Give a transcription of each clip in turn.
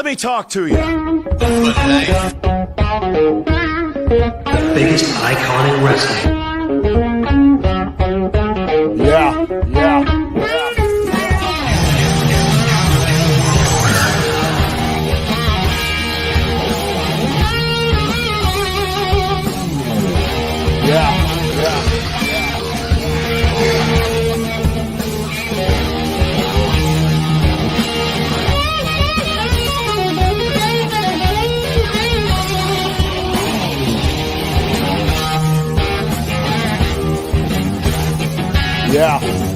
Let me talk to you. Biggest icon in wrestling. Yeah. Yeah.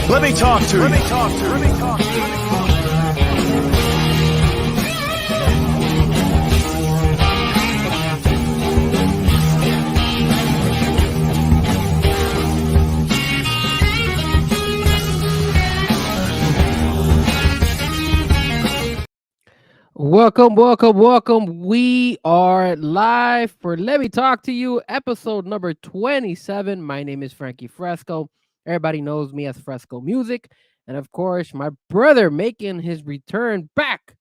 Let me talk to you. Welcome. We are live for Let Me Talk to You, episode number 27. My name is Frankie Fresco. Everybody knows me as Fresco Music. And of course, my brother making his return back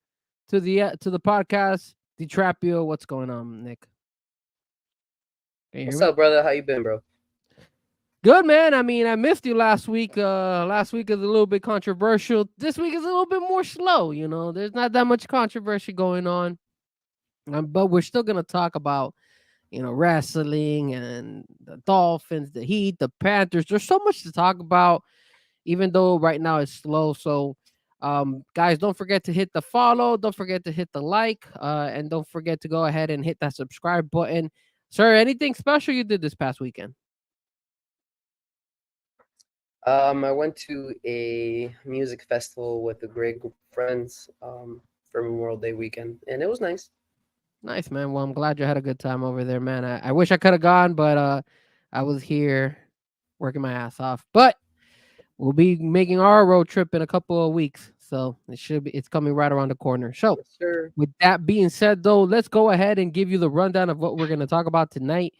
to the podcast, DiTrapio. What's going on, Nick? What's up, brother? How you been, bro? Good, man. I mean, I missed you last week. Last week is a little bit controversial. This week is a little bit more slow. You know, there's not that much controversy going on. But we're still going to talk about, wrestling and the Dolphins, the Heat, the Panthers. There's so much to talk about, even though right now it's slow. So, guys, don't forget to hit the follow. Don't forget to hit the like. And don't forget to go ahead and hit that subscribe button. Sir, anything special you did this past weekend? I went to a music festival with a great group of friends for Memorial Day weekend, and it was nice. Nice, man. Well, I'm glad you had a good time over there, man. I wish I could have gone, but I was here working my ass off. But we'll be making our road trip in a couple of weeks, so it's coming right around the corner. So, Yes, sir. with that being said, though, let's go ahead and give you the rundown of what we're going to talk about tonight.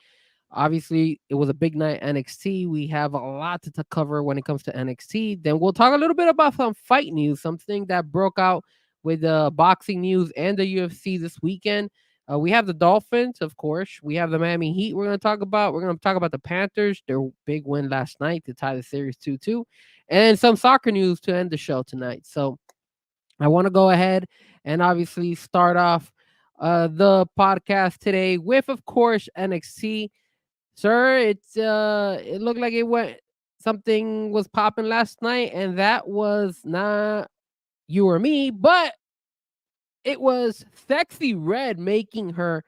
Obviously, it was a big night NXT. We have a lot to cover when it comes to NXT. Then we'll talk a little bit about some fight news, something that broke out with the boxing news and the UFC this weekend. We have the Dolphins, of course. We have the Miami Heat we're going to talk about. We're going to talk about the Panthers, their big win last night to tie the series 2-2. And some soccer news to end the show tonight. So I want to go ahead and obviously start off the podcast today with, of course, NXT. Sir, it looked like something was popping last night, and that was not you or me, but it was Sexy Red making her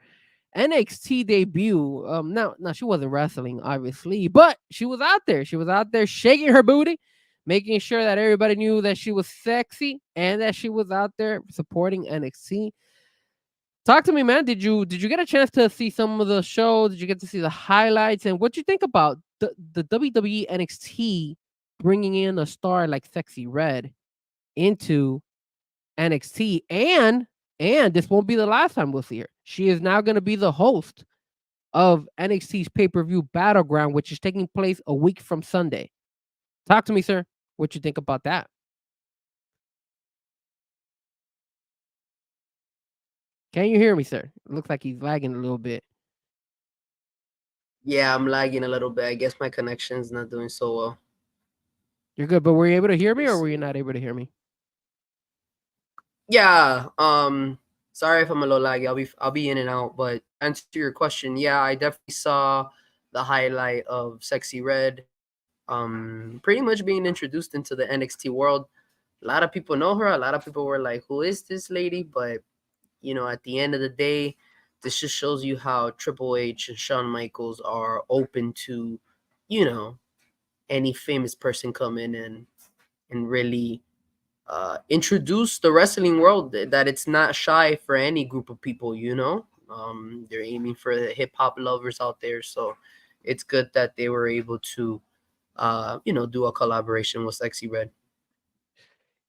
NXT debut. Now she wasn't wrestling, obviously, but she was out there. She was out there shaking her booty, making sure that everybody knew that she was sexy and that she was out there supporting NXT. Talk to me, man. Did you get a chance to see some of the show? Did you get to see the highlights? And what you think about the WWE NXT bringing in a star like Sexy Red into NXT? And this won't be the last time we'll see her. She is now going to be the host of NXT's pay-per-view Battleground, which is taking place a week from Sunday. Talk to me, sir. What you think about that? Can you hear me, sir? It looks like he's lagging a little bit. Yeah, I'm lagging a little bit. I guess my connection's not doing so well. You're good, but were you able to hear me or were you not able to hear me? Yeah. Sorry if I'm a little laggy. I'll be in and out. But to answer your question, yeah, I definitely saw the highlight of Sexy Red. Pretty much being introduced into the NXT world. A lot of people know her. A lot of people were like, "Who is this lady?" But at the end of the day, this just shows you how Triple H and Shawn Michaels are open to, any famous person come in and really introduce the wrestling world, that it's not shy for any group of people, they're aiming for the hip hop lovers out there. So it's good that they were able to, do a collaboration with Sexy Red.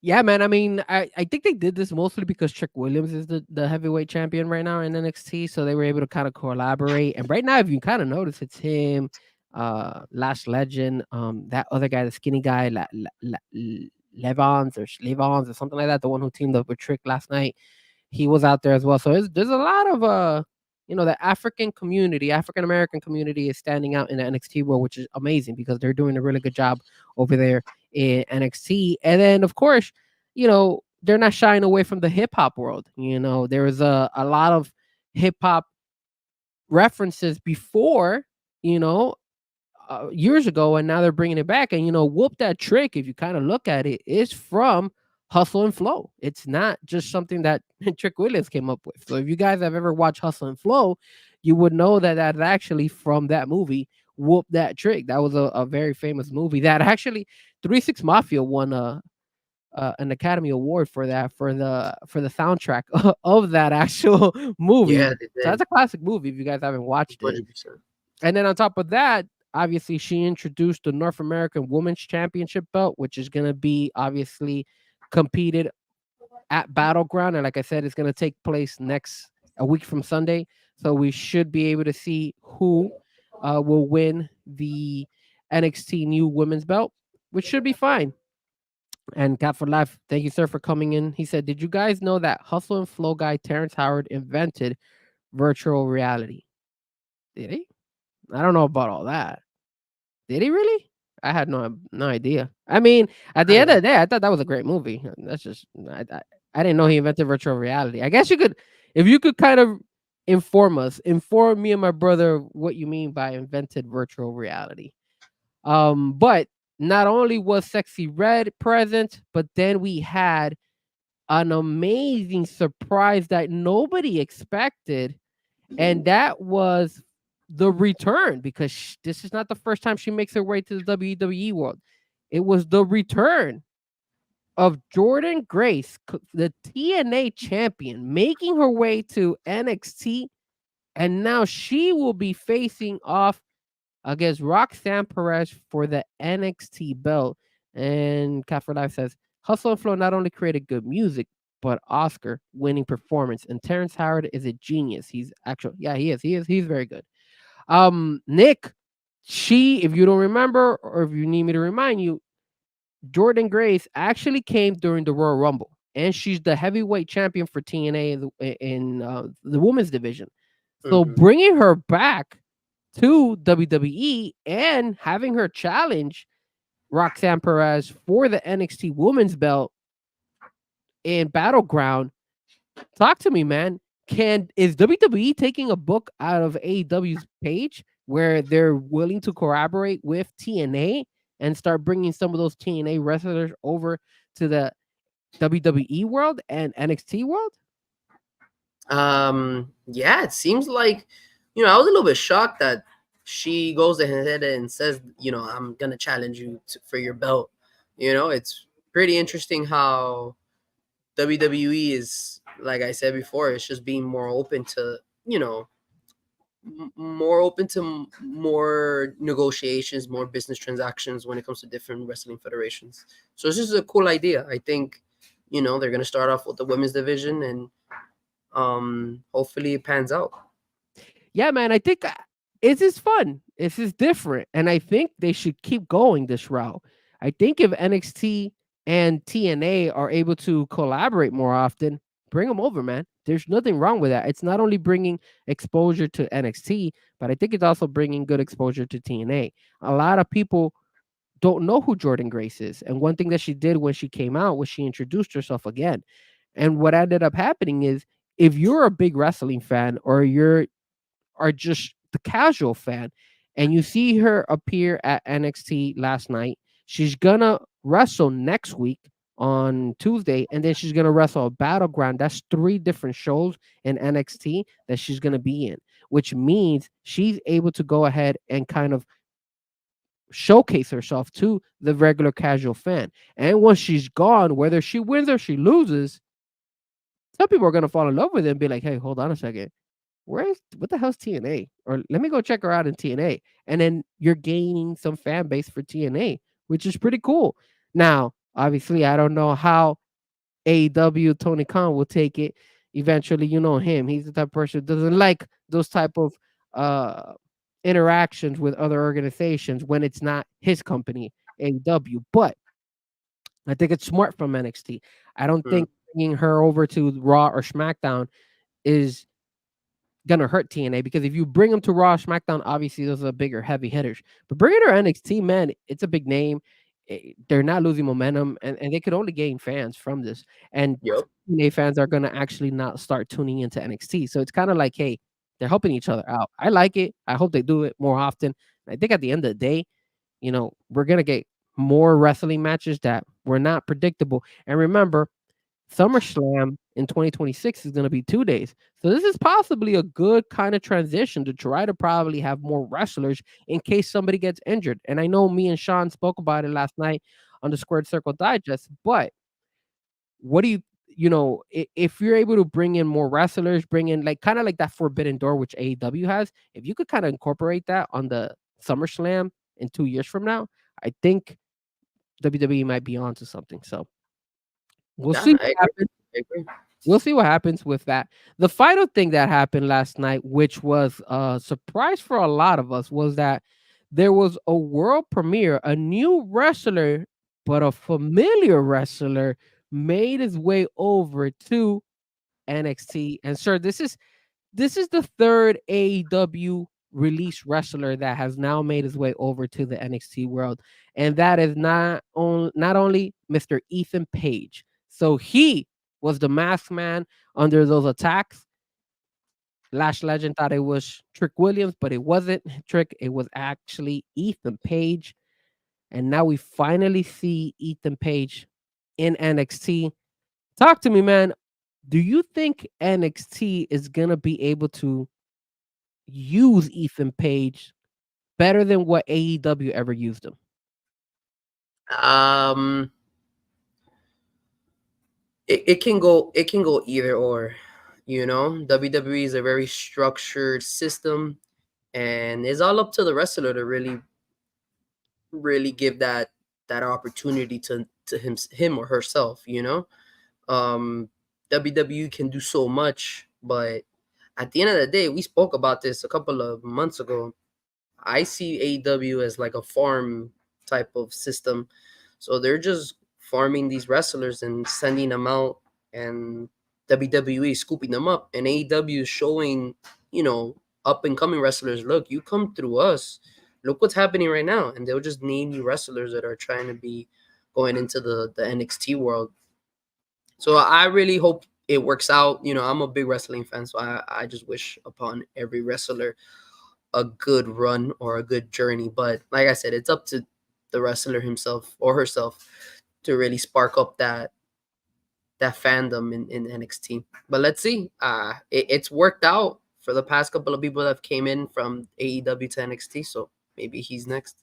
Yeah, man. I mean, I think they did this mostly because Trick Williams is the heavyweight champion right now in NXT. So they were able to kind of collaborate. And right now, if you kind of notice, it's him, Lash Legend, that other guy, the skinny guy, Levons or Levons or something like that, the one who teamed up with Trick last night. He was out there as well. So there's a lot of the African community, African American community is standing out in the NXT world, which is amazing because they're doing a really good job over there in NXT. And then of course, they're not shying away from the hip hop world. There was a lot of hip hop references before, you know, years ago, and now they're bringing it back. And whoop that trick. If you kind of look at it, is from Hustle and Flow. It's not just something that Trick Williams came up with. So if you guys have ever watched Hustle and Flow, you would know that that's actually from that movie. Whoop that trick. That was a very famous movie that actually 3-6 Mafia won an Academy Award for that for the soundtrack of that actual movie. Yeah, they So that's did. a classic movie if you guys haven't watched it. 100%. And then on top of that, obviously she introduced the North American Women's Championship belt, which is going to be obviously competed at Battleground. And like I said, it's going to take place a week from Sunday. So we should be able to see who will win the NXT new women's belt, which should be fine. And Cat for Life, thank you, sir, for coming in. He said, did you guys know that Hustle and Flow guy Terrence Howard invented virtual reality? Did he? I don't know about all that. Did he really? I had no idea. I mean, at the end of the day, I thought that was a great movie. That's just I didn't know he invented virtual reality. I guess if you could kind of inform me and my brother what you mean by invented virtual reality. But not only was Sexy Red present, but then we had an amazing surprise that nobody expected, and that was the return, because this is not the first time she makes her way to the WWE world. It was the return of Jordan Grace, the TNA champion, making her way to NXT, and now she will be facing off against Roxanne Perez for the NXT belt. And Cat for Life says, Hustle and Flow not only created good music, but Oscar-winning performance. And Terrence Howard is a genius. He is. He's very good. Nick, if you don't remember, or if you need me to remind you, Jordan Grace actually came during the Royal Rumble, and she's the heavyweight champion for TNA in the women's division. So bringing her back to WWE and having her challenge Roxanne Perez for the NXT Women's Belt in Battleground. Talk to me, man. Is WWE taking a book out of AEW's page where they're willing to collaborate with TNA and start bringing some of those TNA wrestlers over to the WWE world and NXT world? Yeah, it seems like, I was a little bit shocked that she goes ahead and says, I'm gonna challenge you for your belt. It's pretty interesting how WWE is, like I said before, it's just being more open to, more negotiations, more business transactions when it comes to different wrestling federations. So it's just a cool idea. I think, they're gonna start off with the women's division, and hopefully it pans out. Yeah, man, I think this is fun. This is different, and I think they should keep going this route. I think if NXT and TNA are able to collaborate more often, bring them over, man. There's nothing wrong with that. It's not only bringing exposure to NXT, but I think it's also bringing good exposure to TNA. A lot of people don't know who Jordan Grace is, and one thing that she did when she came out was she introduced herself again. And what ended up happening is, if you're a big wrestling fan, or are just the casual fan, and you see her appear at NXT last night, she's gonna wrestle next week on Tuesday, and then she's gonna wrestle a Battleground. That's 3 different shows in NXT that she's gonna be in, which means she's able to go ahead and kind of showcase herself to the regular casual fan. And once she's gone, whether she wins or she loses, some people are gonna fall in love with it and be like, hey, hold on a second. What the hell's TNA? Or let me go check her out in TNA. And then you're gaining some fan base for TNA, which is pretty cool. Now, obviously, I don't know how AEW Tony Khan will take it. Eventually, you know him. He's the type of person who doesn't like those type of interactions with other organizations when it's not his company, AEW. But I think it's smart from NXT. I don't Mm. think bringing her over to Raw or SmackDown is gonna hurt TNA, because if you bring them to Raw, SmackDown, obviously those are bigger heavy hitters. But bringing her NXT, man, it's a big name. They're not losing momentum, and they could only gain fans from this. And Yep. TNA fans are gonna actually not start tuning into NXT. So it's kind of like, hey, they're helping each other out. I like it. I hope they do it more often. I think at the end of the day, we're gonna get more wrestling matches that were not predictable. And remember, SummerSlam in 2026 is going to be 2 days. So this is possibly a good kind of transition to try to probably have more wrestlers in case somebody gets injured. And I know me and Sean spoke about it last night on the Squared Circle Digest, but what do if you're able to bring in more wrestlers, bring in like kind of like that forbidden door which AEW has, if you could kind of incorporate that on the SummerSlam in 2 years from now, I think WWE might be onto something. So we'll Yeah, see I what agree. happens. I agree. We'll see what happens with that. The final thing that happened last night, which was a surprise for a lot of us, was that there was a world premiere. A new wrestler, but a familiar wrestler, made his way over to NXT. And sir, this is the third AEW release wrestler that has now made his way over to the NXT world, and that is not only Mr. Ethan Page. So he was the masked man under those attacks. Lash Legend thought it was Trick Williams, but it wasn't Trick. It was actually Ethan Page. And now we finally see Ethan Page in NXT. Talk to me, man. Do you think NXT is gonna be able to use Ethan Page better than what AEW ever used him? Um, it can go either or. WWE is a very structured system, and it's all up to the wrestler to really give that opportunity to him or herself. Um, WWE can do so much, but at the end of the day, we spoke about this a couple of months ago. I see AEW as like a farm type of system. So they're just farming these wrestlers and sending them out, and WWE is scooping them up. And AEW is showing, up and coming wrestlers, look, you come through us. Look what's happening right now. And they'll just name you wrestlers that are trying to be going into the NXT world. So I really hope it works out. I'm a big wrestling fan, so I just wish upon every wrestler a good run or a good journey. But like I said, it's up to the wrestler himself or herself to really spark up that fandom in NXT. But let's see. It's worked out for the past couple of people that have came in from AEW to NXT. So maybe he's next.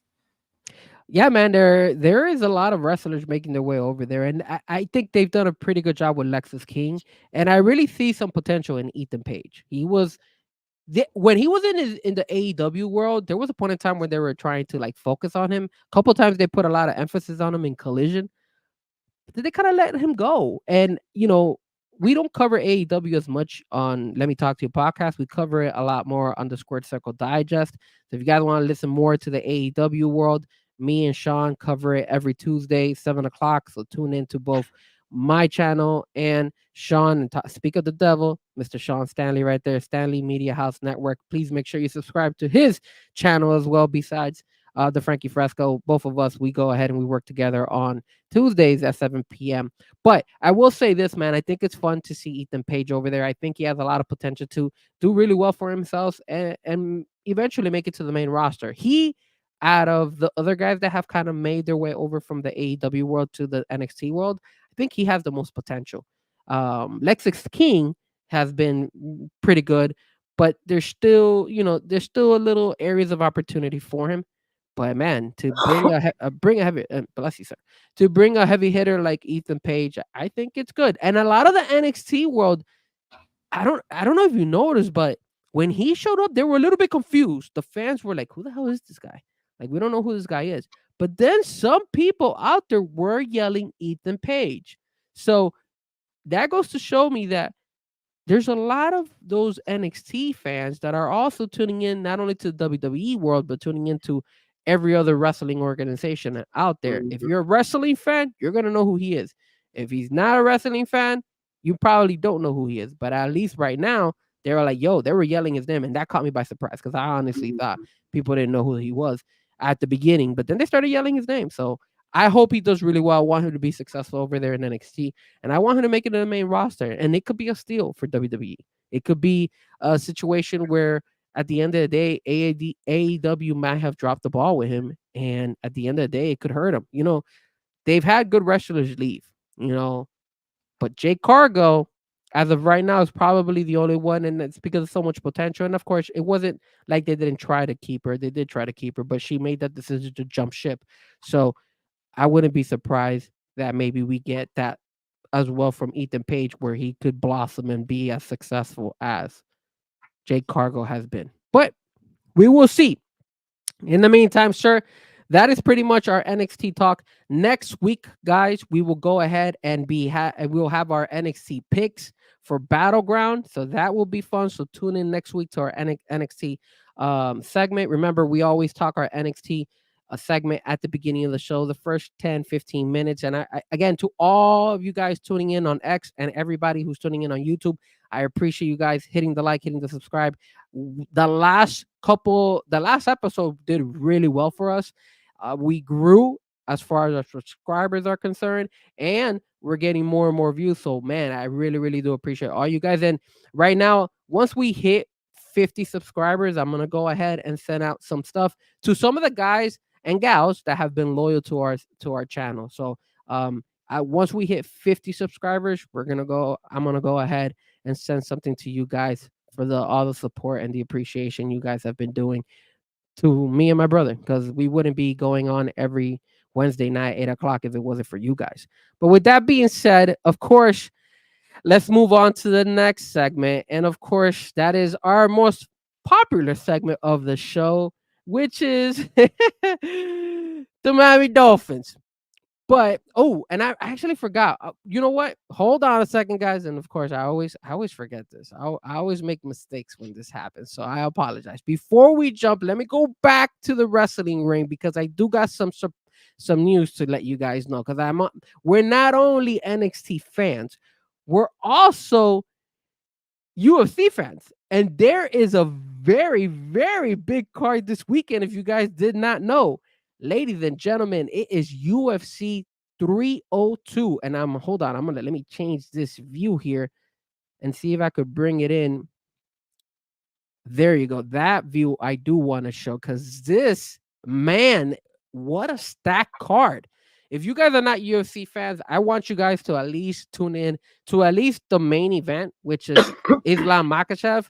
Yeah, man, there is a lot of wrestlers making their way over there, and I think they've done a pretty good job with Lexus King, and I really see some potential in Ethan Page. When he was in the AEW world, there was a point in time when they were trying to like focus on him. A couple times they put a lot of emphasis on him in Collision, did they kind of let him go? And we don't cover AEW as much on Let Me Talk to You podcast. We cover it a lot more on the Squared Circle Digest. So if you guys want to listen more to the AEW world, me and Sean cover it every Tuesday, 7 o'clock. So tune in to both my channel and Sean and Speak of the Devil, Mr. Sean Stanley right there, Stanley Media House Network. Please make sure you subscribe to his channel as well. Besides the Frankie Fresco, both of us, we go ahead and we work together on Tuesdays at 7 p.m. But I will say this, man. I think it's fun to see Ethan Page over there. I think he has a lot of potential to do really well for himself and eventually make it to the main roster. Out of the other guys that have kind of made their way over from the AEW world to the NXT world, I think he has the most potential. Lexus King has been pretty good, but there's still a little areas of opportunity for him. But man, to bring a heavy bless you, sir, to bring a heavy hitter like Ethan Page, I think it's good. And a lot of the NXT world, I don't know if you noticed, but when he showed up, they were a little bit confused. The fans were like, "Who the hell is this guy? Like, we don't know who this guy is." But then some people out there were yelling Ethan Page. So that goes to show me that there's a lot of those NXT fans that are also tuning in not only to the WWE world, but tuning into every other wrestling organization out there. If Mhm. you're a wrestling fan, you're gonna know who he is. If he's not a wrestling fan, you probably don't know who he is. But at least right now, they were like, yo, they were yelling his name, and that caught me by surprise because I honestly thought Mhm. people didn't know who he was at the beginning, but then they started yelling his name. So I hope he does really well. I want him to be successful over there in NXT, and I want him to make it to the main roster. And it could be a steal for WWE. It could be a situation where at the end of the day, AEW might have dropped the ball with him, and at the end of the day, it could hurt him. They've had good wrestlers leave, but Jake Cargo, as of right now, is probably the only one, and it's because of so much potential. And of course, it wasn't like they didn't try to keep her; they did try to keep her, but she made that decision to jump ship. So I wouldn't be surprised that maybe we get that as well from Ethan Page, where he could blossom and be as successful as Jake Cargo has been. But we will see. In the meantime, sir, that is pretty much our NXT talk. Next week, guys, we will go ahead and we'll have our NXT picks for Battleground. So that will be fun. So tune in next week to our NXT segment. Remember, we always talk our NXT segment at the beginning of the show, the first 10, 15 minutes. And again, to all of you guys tuning in on X and everybody who's tuning in on YouTube, I appreciate you guys hitting the like, hitting the subscribe. The last episode did really well for us. We grew as far as our subscribers are concerned, and we're getting more and more views. So man, I really, really do appreciate all you guys. And right now, once we hit 50 subscribers, I'm gonna go ahead and send out some stuff to some of the guys and gals that have been loyal to our channel. So once we hit 50 subscribers, I'm gonna go ahead and send something to you guys for all the support and the appreciation you guys have been doing to me and my brother, because we wouldn't be going on every Wednesday night, 8 o'clock, if it wasn't for you guys. But with that being said, of course, let's move on to the next segment. And of course, that is our most popular segment of the show, which is the Miami Dolphins. But and I actually forgot. You know what? Hold on a second, guys. And of course, I always forget this. I always make mistakes when this happens, so I apologize. Before we jump, let me go back to the wrestling ring because I do got some news to let you guys know. Because we're not only NXT fans, we're also UFC fans. And there is a very, very big card this weekend. If you guys did not know, ladies and gentlemen, it is UFC 302. And hold on, let me change this view here and see if I could bring it in. There you go. That view I do want to show because this, man, what a stacked card. If you guys are not UFC fans, I want you guys to at least tune in to at least the main event, which is Islam Makhachev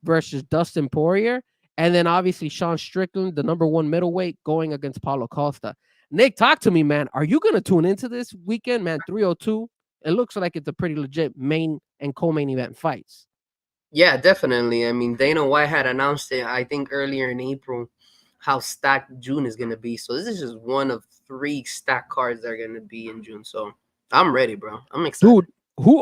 versus Dustin Poirier. And then obviously Sean Strickland, the number one middleweight, going against Paulo Costa. Nick, talk to me, man. Are you going to tune into this weekend, man? 302. It looks like it's a pretty legit main and co-main event fights. Yeah, definitely. I mean, Dana White had announced it, I think, earlier in April, how stacked June is going to be. So this is just one of 3 stacked cards that are going to be in June. So I'm ready, bro. I'm excited. Dude,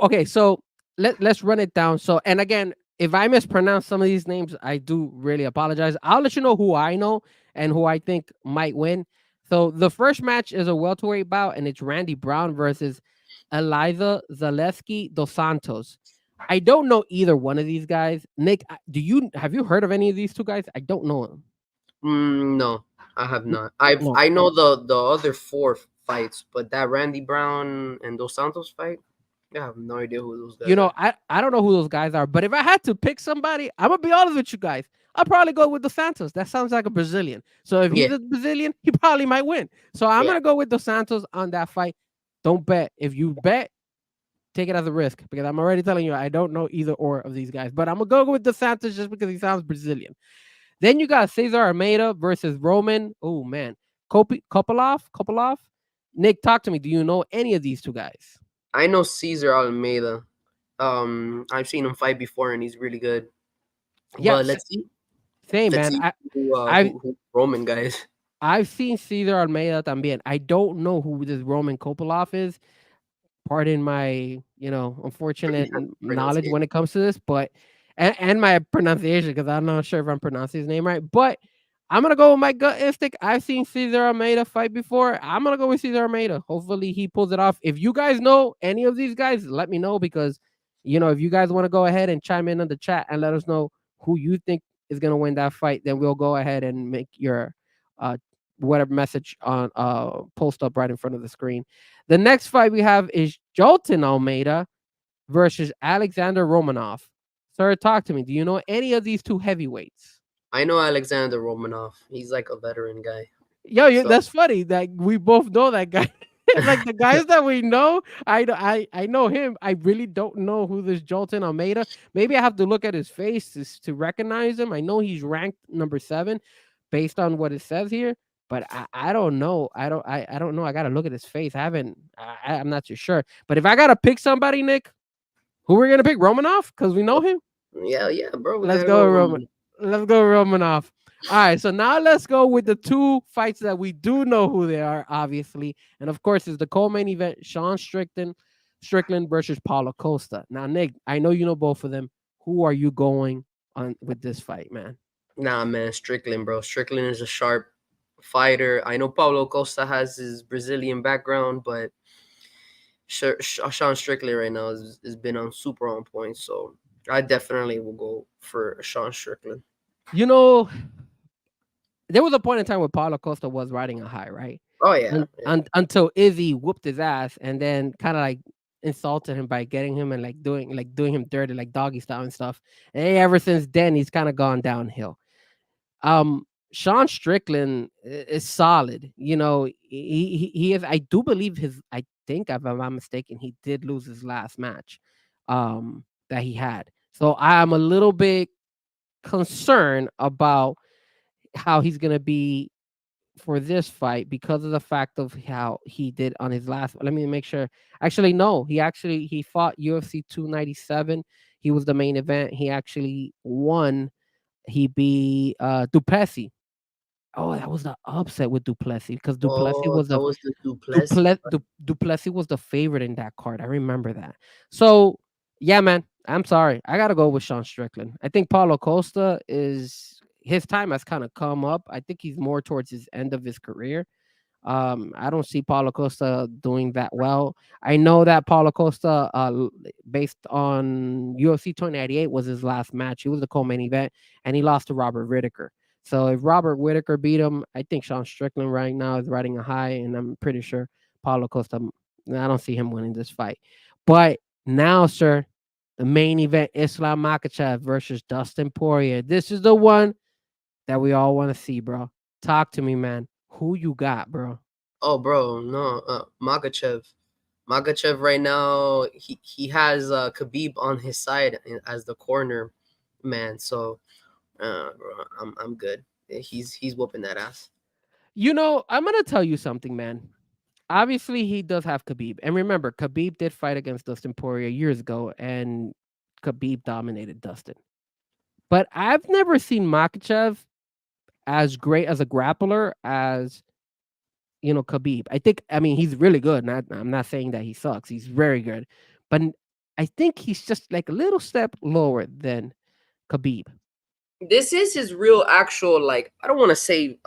okay, so let's run it down. So, and again, if I mispronounce some of these names, I do really apologize. I'll let you know who I know and who I think might win. So the first match is a welterweight bout, and it's Randy Brown versus Eliza Zaleski dos Santos. I don't know either one of these guys. Nick, have you heard of any of these two guys? I don't know them. No, I have not. No. I know the other 4 fights, but that Randy Brown and Dos Santos fight, I have no idea who those guys are. I don't know who those guys are, but if I had to pick somebody, I'm gonna be honest with you guys. I'll probably go with Dos Santos. That sounds like a Brazilian. So if he's Yeah, a Brazilian, he probably might win. So I'm yeah, gonna go with Dos Santos on that fight. Don't bet. If you bet, take it as a risk because I'm already telling you I don't know either or of these guys. But I'm gonna go with Dos Santos just because he sounds Brazilian. Then you got Cesar Almeida versus Roman. Oh man, Kopolov. Nick, talk to me. Do you know any of these two guys? I know Cesar Almeida. I've seen him fight before, and he's really good. But Yes, let's see, same let's man. see I who Roman guys. I've seen Cesar Almeida también. I don't know who this Roman Kopolov is. Pardon my, unfortunate knowledge Pronunciation. when it comes to this, but and my pronunciation because I'm not sure if I'm pronouncing his name right. But I'm gonna go with my gut instinct. I've seen Cesar Almeida fight before. I'm gonna go with Cesar Almeida. Hopefully he pulls it off. If you guys know any of these guys, let me know because if you guys want to go ahead and chime in on the chat and let us know who you think is gonna win that fight, then we'll go ahead and make your uh whatever message on post up right in front of the screen. The next fight we have is Jolton Almeida versus Alexander Romanov. Sir, talk to me. Do you know any of these two heavyweights? I know Alexander Romanov. He's like a veteran guy. Yo, So that's funny that we both know that guy. Like the guys that we know, I know him. I really don't know who this Jolton Almeida. Maybe I have to look at his face to recognize him. I know he's ranked number 7 based on what it says here, but I don't know. I don't know. I gotta look at his face. I'm not too sure. But if I gotta pick somebody, Nick, who we're gonna pick? Romanov? Because we know him. yeah, yeah, bro. We Let's gotta go go, Roman. Roman. Let's go, Romanov. All right, so now let's go with the two fights that we do know who they are, obviously, and of course, is the co-main event: Sean Strickland versus Paulo Costa. Now, Nick, I know you know both of them. Who are you going on with this fight, man? Nah, man, Strickland, bro. Strickland is a sharp fighter. I know Paulo Costa has his Brazilian background, but Sean Strickland right now has been on super on point. So I definitely will go for Sean Strickland. You know, there was a point in time where Paulo Costa was riding a high, right? Oh yeah, yeah. Until Izzy whooped his ass and then kind of like insulted him by getting him and doing him dirty like doggy style and stuff. And ever since then, he's kind of gone downhill. Sean Strickland is solid. He is. I do believe his. I think, if I'm not mistaken, he did lose his last match, that he had. So I'm a little bit concerned about how he's gonna be for this fight because of the fact of how he did on his last. Let me make sure. Actually, no, he fought UFC 297. He was the main event. He actually won. He beat Duplessis. Oh, that was the upset with Duplessis because Oh, that was the Duplessis. Duplessis was the favorite in that card. I remember that. So yeah, man, I'm sorry. I gotta go with Sean Strickland. I think Paulo Costa is his time has kind of come up. I think he's more towards his end of his career. I don't see Paulo Costa doing that well. I know that Paulo Costa, based on UFC 2098, was his last match. He was the co-main event, and he lost to Robert Whitaker. So if Robert Whitaker beat him, I think Sean Strickland right now is riding a high, and I'm pretty sure Paulo Costa. I don't see him winning this fight. But now, sir, the main event: Islam Makhachev versus Dustin Poirier. This is the one that we all want to see, bro. Talk to me, man. Who you got, bro? Oh, bro, no, Makachev. Makachev right now, he has Khabib on his side as the corner man. So, bro, I'm good. He's whooping that ass. I'm gonna tell you something, man. Obviously, he does have Khabib, and remember, Khabib did fight against Dustin Poirier years ago, and Khabib dominated Dustin. But I've never seen Makhachev as great as a grappler as Khabib. I mean, he's really good. I'm not saying that he sucks. He's very good, but I think he's just like a little step lower than Khabib. This is his real actual, like, I don't want to say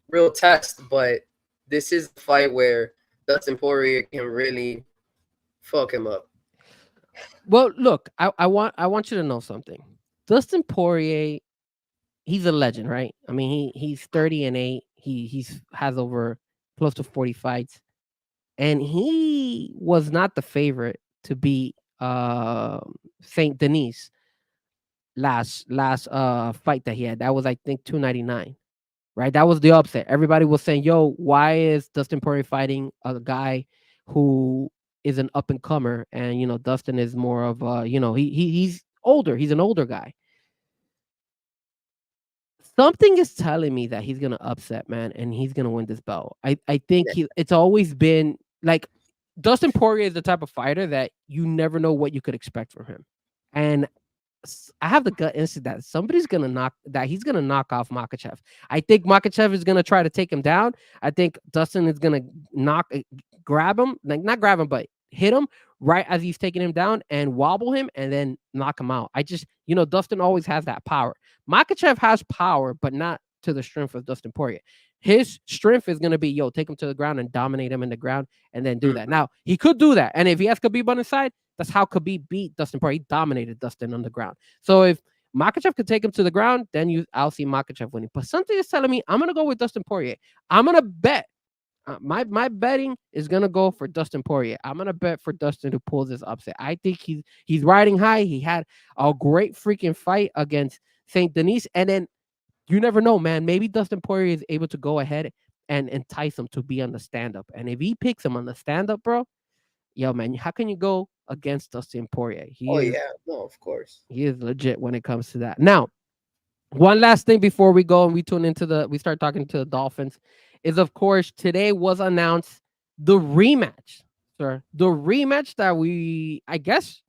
real test, but this is the fight where Dustin Poirier can really fuck him up. Well, look, I want you to know something. Dustin Poirier, he's a legend, right? I mean, he's 30-8. He's has over close to 40 fights, and he was not the favorite to beat Saint Denis last fight that he had. That was, I think, 299. Right? That was the upset. Everybody was saying, "Yo, why is Dustin Poirier fighting a guy who is an up and comer?" And Dustin is more of he's older. He's an older guy. Something is telling me that he's gonna upset, man, and he's gonna win this belt. I think it's always been like Dustin Poirier is the type of fighter that you never know what you could expect from him, and I have the gut instinct that he's gonna knock off Makhachev. I think Makhachev is gonna try to take him down. I think Dustin is gonna grab him, like not grab him, but hit him right as he's taking him down and wobble him and then knock him out. I just, Dustin always has that power. Makachev has power, but not to the strength of Dustin Poirier. His strength is going to be, take him to the ground and dominate him in the ground and then do that. Mhm. Now, he could do that. And if he has Khabib on his side, that's how Khabib beat Dustin Poirier. He dominated Dustin on the ground. So if Makachev could take him to the ground, then I'll see Makachev winning. But something is telling me I'm going to go with Dustin Poirier. I'm going to bet my betting is gonna go for Dustin Poirier. I'm gonna bet for Dustin to pull this upset. I think he's riding high. He had a great freaking fight against Saint Denis, and then you never know, man. Maybe Dustin Poirier is able to go ahead and entice him to be on the stand up. And if he picks him on the stand up, bro, yo, man, how can you go against Dustin Poirier? Oh yeah, no, of course. He is legit when it comes to that. Now, one last thing before we go and we start talking to the Dolphins is, of course, today was announced the rematch, sir. The rematch that we, I guess,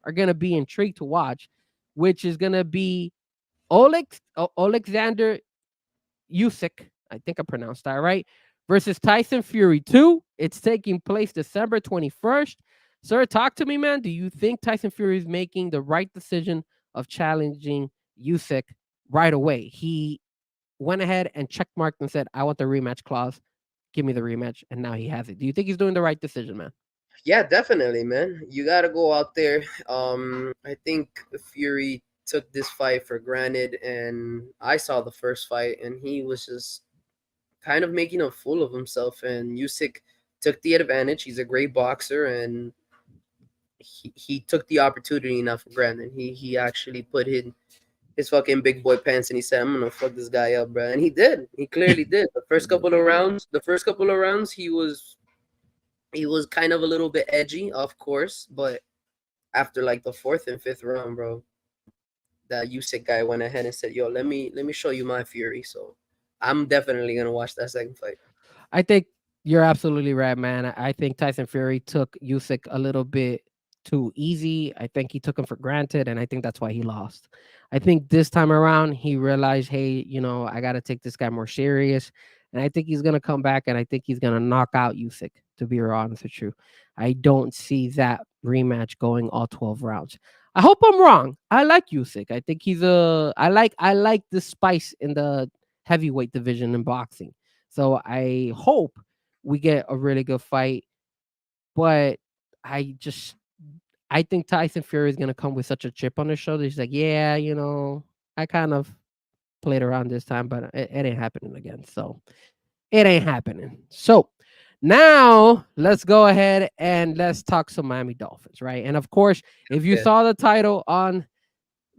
are gonna be intrigued to watch, which is gonna be Alexander Usyk, I think I pronounced that right, versus Tyson Fury 2. It's taking place December 21st. Sir, talk to me, man. Do you think Tyson Fury is making the right decision of challenging Usyk right away? He went ahead and checkmarked and said, I want the rematch clause. Give me the rematch. And now he has it. Do you think he's doing the right decision, man? Yeah, definitely, man. You got to go out there. I think Fury took this fight for granted, and I saw the first fight, and he was just kind of making a fool of himself. And Usyk took the advantage. He's a great boxer, and he took the opportunity not for granted. He actually put his fucking big boy pants and he said, I'm gonna fuck this guy up, bro. And he did. He clearly did. The first couple of rounds, he was kind of a little bit edgy, of course, but after like the fourth and fifth round, bro, that Usyk guy went ahead and said, "Yo, let me show you my fury." So I'm definitely gonna watch that second fight. I think you're absolutely right, man. I think Tyson Fury took Usyk a little bit too easy. I think he took him for granted, and I think that's why he lost. I think this time around he realized, hey, I got to take this guy more serious, and I think he's gonna come back, and I think he's gonna knock out Usyk. To be honest with you, I don't see that rematch going all 12 rounds. I hope I'm wrong. I like Usyk. I think I like the spice in the heavyweight division in boxing. So I hope we get a really good fight. But I just I think Tyson Fury is gonna come with such a chip on his shoulder. He's like, yeah, I kind of played around this time, but it ain't happening again. So it ain't happening. So now let's go ahead and let's talk some Miami Dolphins, right? And of course, if you Yeah. saw the title on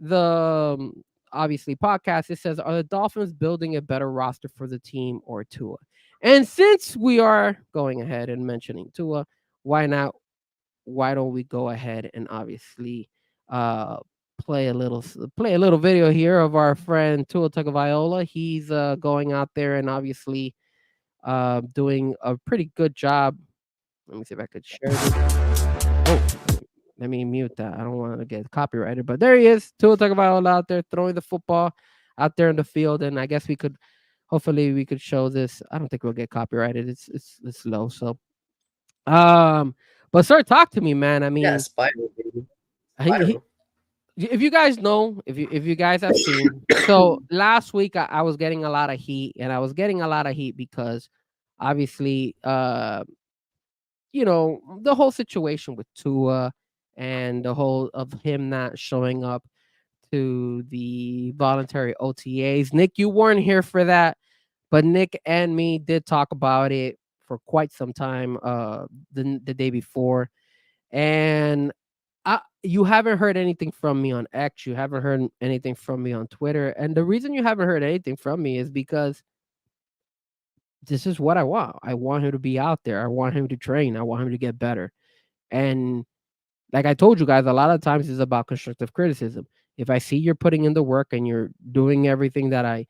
the obviously podcast, it says, are the Dolphins building a better roster for the team or Tua? And since we are going ahead and mentioning Tua, why not? Why don't we go ahead and obviously uh play a little video here of our friend Tua Tagovailoa. He's going out there and obviously doing a pretty good job. Let me see if I could share this. Oh, let me mute that. I don't want to get copyrighted, but there he is. Tua Tagovailoa out there throwing the football out there in the field, and I guess hopefully we could show this. I don't think we'll get copyrighted. It's low, so but sir, talk to me, man. I Yeah, mean, Spiral, baby. he, Spiral. if you guys know, if you guys have seen, so last week I was getting a lot of heat, and I was getting a lot of heat because obviously, the whole situation with Tua and the whole of him not showing up to the voluntary OTAs. Nick, you weren't here for that, but Nick and me did talk about it for quite some time the day before. And you haven't heard anything from me on X. You haven't heard anything from me on Twitter. And the reason you haven't heard anything from me is because this is what I want. I want him to be out there. I want him to train. I want him to get better. And like I told you guys, a lot of times it's about constructive criticism. If I see you're putting in the work and you're doing everything that I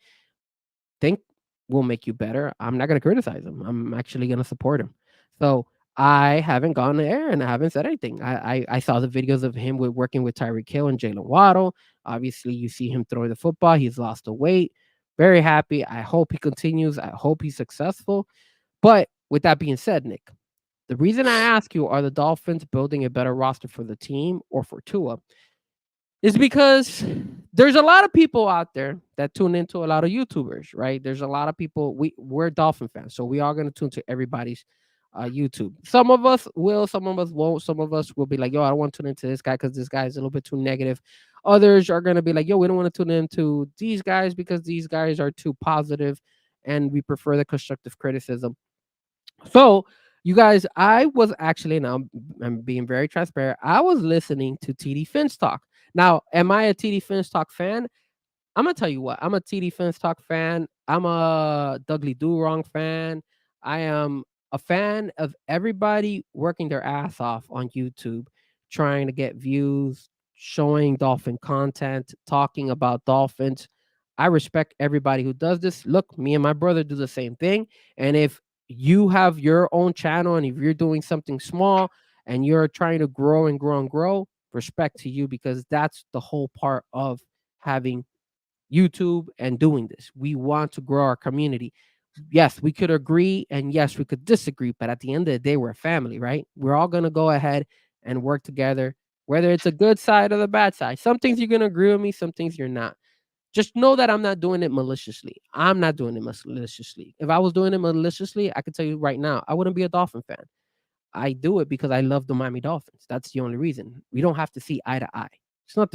think will make you better, I'm not going to criticize him. I'm actually going to support him. So I haven't gone there and I haven't said anything. I saw the videos of him working with Tyreek Hill and Jalen Waddle. Obviously, you see him throwing the football. He's lost the weight. Very happy. I hope he continues. I hope he's successful. But with that being said, Nick, The reason I ask you, are the Dolphins building a better roster for the team or for Tua, is because there's a lot of people out there that tune into a lot of YouTubers, right? There's a lot of people. We're Dolphin fans, so we are going to tune to everybody's YouTube. Some of us will, some of us won't. Some of us will be like, "Yo, I don't want to tune into this guy because this guy is a little bit too negative." Others are going to be like, "Yo, we don't want to tune into these guys because these guys are too positive, and we prefer the constructive criticism." So, you guys, I was actually, now I'm being very transparent. I was listening to TD Finstock. Now, am I a TD Finstock fan? I'm gonna tell you what. I'm a TD Finstock fan. I'm a Dudley Do Wrong fan. I am a fan of everybody working their ass off on YouTube, trying to get views, showing dolphin content, talking about dolphins. I respect everybody who does this. Look, me and my brother do the same thing. And if you have your own channel and if you're doing something small and you're trying to grow and grow and grow, respect to you, because that's the whole part of having YouTube and doing this. We want to grow our community. Yes, we could agree and yes, we could disagree, but at the end of the day, we're a family, right? We're all going to go ahead and work together, whether it's a good side or the bad side. Some things you're going to agree with me, some things you're not. Just know that I'm not doing it maliciously. I'm not doing it maliciously. If I was doing it maliciously, I could tell you right now, I wouldn't be a Dolphin fan. I do it because I love the Miami Dolphins. That's the only reason. We don't have to see eye to eye. There's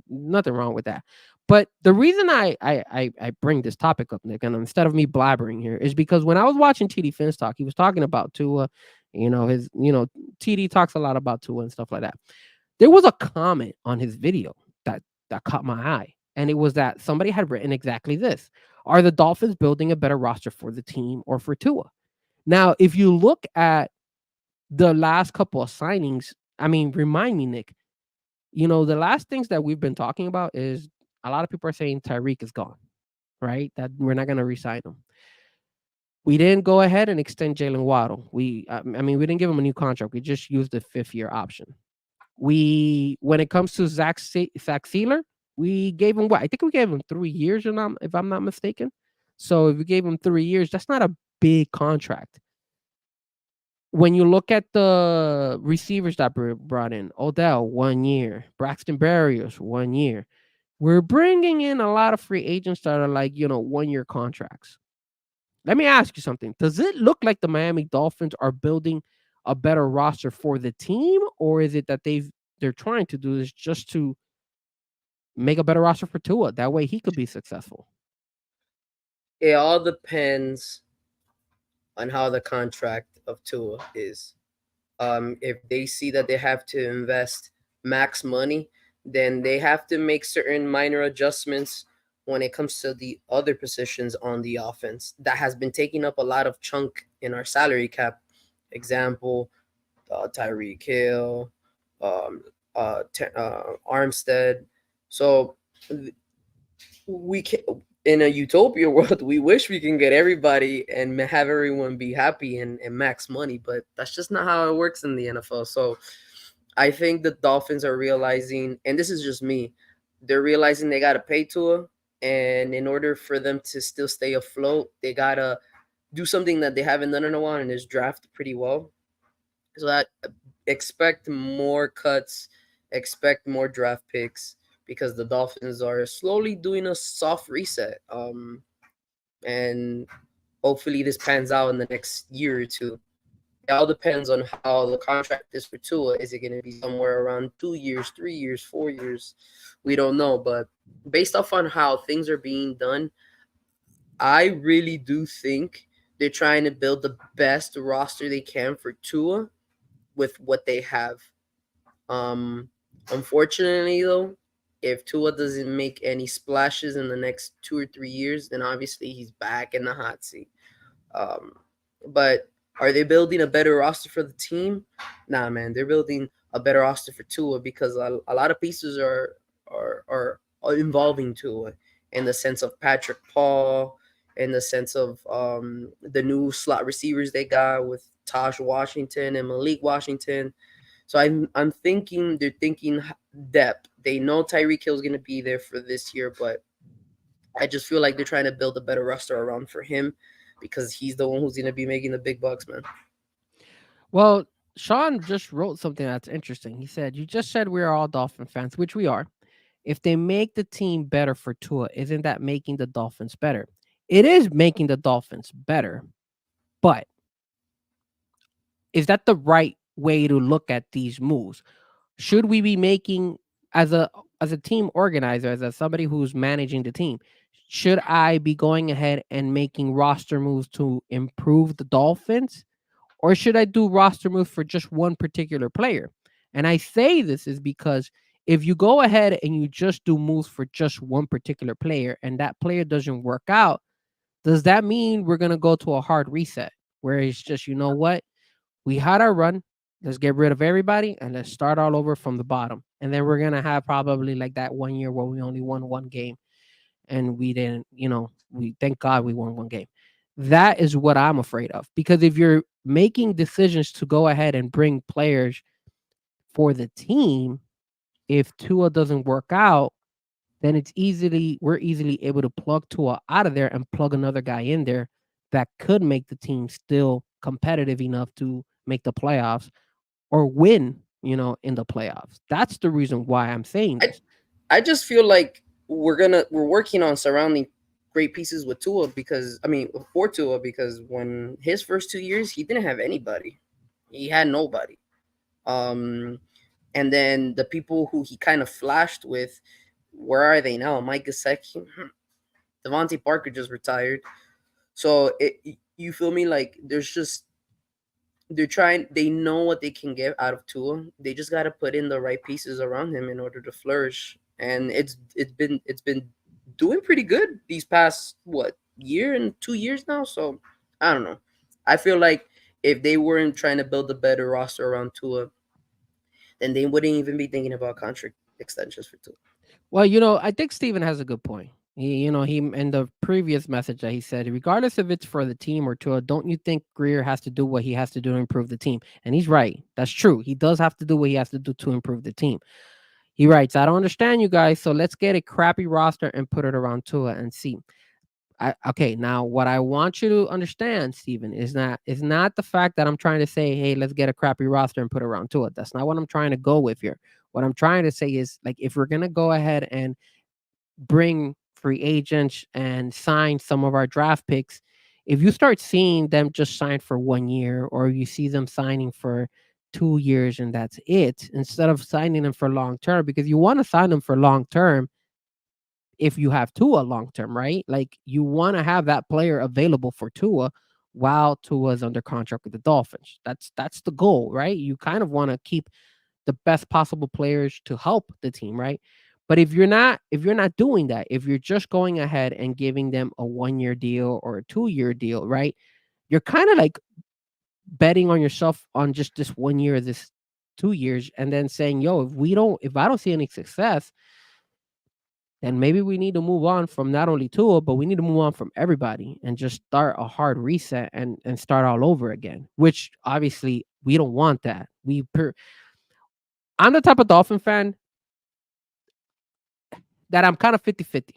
nothing wrong with that. But the reason I bring this topic up, Nick, and instead of me blabbering here, is because when I was watching TD Finstock, he was talking about Tua. TD talks a lot about Tua and stuff like that. There was a comment on his video that caught my eye, and it was that somebody had written exactly this: "Are the Dolphins building a better roster for the team or for Tua?" Now, if you look at the last couple of signings, I mean, remind me, Nick, the last things that we've been talking about is a lot of people are saying Tyreek is gone, right? That we're not going to re-sign him. We didn't go ahead and extend Jalen Waddle. We didn't give him a new contract. We just used the 5th-year option. When it comes to Zach Sealer, we gave him what? I think we gave him 3 years, if I'm not mistaken. So if we gave him 3 years, that's not a big contract. When you look at the receivers that were brought in, Odell, 1 year, Braxton Berrios, 1 year. We're bringing in a lot of free agents that are like, 1-year contracts. Let me ask you something. Does it look like the Miami Dolphins are building a better roster for the team, or is it that they're trying to do this just to make a better roster for Tua? That way he could be successful. It all depends on how the contract of Tua is. If they see that they have to invest max money, then they have to make certain minor adjustments when it comes to the other positions on the offense that has been taking up a lot of chunk in our salary cap. Example, Tyreek Hill, Armstead. So we can, in a utopia world, we wish we can get everybody and have everyone be happy and max money, but that's just not how it works in the NFL. So I think the Dolphins are realizing, and this is just me, they're realizing they got to pay Tua, and in order for them to still stay afloat, they got to do something that they haven't done in a while, and is draft pretty well. So that expect more cuts, expect more draft picks, because the Dolphins are slowly doing a soft reset. And hopefully this pans out in the next year or two. It all depends on how the contract is for Tua. Is it going to be somewhere around 2 years, 3 years, 4 years? We don't know. But based off on how things are being done, I really do think they're trying to build the best roster they can for Tua with what they have. Um, Unfortunately, though, if Tua doesn't make any splashes in the next 2 or 3 years, then obviously he's back in the hot seat. Um, but are they building a better roster for the team? Nah, man, they're building a better roster for Tua because a lot of pieces are involving Tua in the sense of Patrick Paul, in the sense of the new slot receivers they got with Taj Washington and Malik Washington. So I'm thinking they're thinking depth. They know Tyreek Hill's gonna be there for this year, but I just feel like they're trying to build a better roster around for him because he's the one who's gonna be making the big bucks, man. Well, Sean just wrote something that's interesting. He said, "You just said we are all Dolphin fans, which we are. If they make the team better for Tua, isn't that making the Dolphins better? It is making the Dolphins better, but is that the right way to look at these moves? Should we be making as a team organizer, as somebody who's managing the team, should I be going ahead and making roster moves to improve the Dolphins, or should I do roster moves for just one particular player?" And I say this is because if you go ahead and you just do moves for just one particular player and that player doesn't work out, does that mean we're going to go to a hard reset where it's just, you know what? We had our run. Let's get rid of everybody and let's start all over from the bottom. And then we're going to have probably like that 1 year where we only won one game and we didn't, we thank God we won one game. That is what I'm afraid of. Because if you're making decisions to go ahead and bring players for the team, if Tua doesn't work out, then we're easily able to plug Tua out of there and plug another guy in there that could make the team still competitive enough to make the playoffs or win, in the playoffs. That's the reason why I'm saying I this. I just feel like we're working on surrounding great pieces with Tua because I mean for Tua because when his first 2 years he didn't have anybody, he had nobody. Um, and then the people who he kind of flashed with, where are they now? Mike Gesicki, Devontae Parker just retired. So you feel me? Like there's just they know what they can get out of Tua. They just got to put in the right pieces around him in order to flourish. And it's been doing pretty good these past what year and 2 years now. So I don't know. I feel like if they weren't trying to build a better roster around Tua, then they wouldn't even be thinking about contract extensions for Tua. Well, I think Steven has a good point. He in the previous message that he said, regardless if it's for the team or Tua, don't you think Greer has to do what he has to do to improve the team? And he's right. That's true. He does have to do what he has to do to improve the team. He writes, "I don't understand you guys, so let's get a crappy roster and put it around Tua and see." Okay, now what I want you to understand, Steven, is not the fact that I'm trying to say, hey, let's get a crappy roster and put it around Tua. That's not what I'm trying to go with here. What I'm trying to say is, like, if we're gonna go ahead and bring free agents and sign some of our draft picks, if you start seeing them just sign for 1 year or you see them signing for 2 years and that's it, instead of signing them for long term, because you want to sign them for long term if you have Tua long term, right? Like you want to have that player available for Tua while Tua's under contract with the Dolphins. That's the goal, right? You kind of want to keep the best possible players to help the team, right? But if you're not doing that, if you're just going ahead and giving them a 1 year deal or a 2 year deal, right? You're kind of like betting on yourself on just this 1 year, this 2 years, and then saying, yo, if I don't see any success, then maybe we need to move on from not only Tua, but we need to move on from everybody and just start a hard reset and start all over again. Which obviously we don't want that. I'm the type of Dolphin fan that I'm kind of 50-50.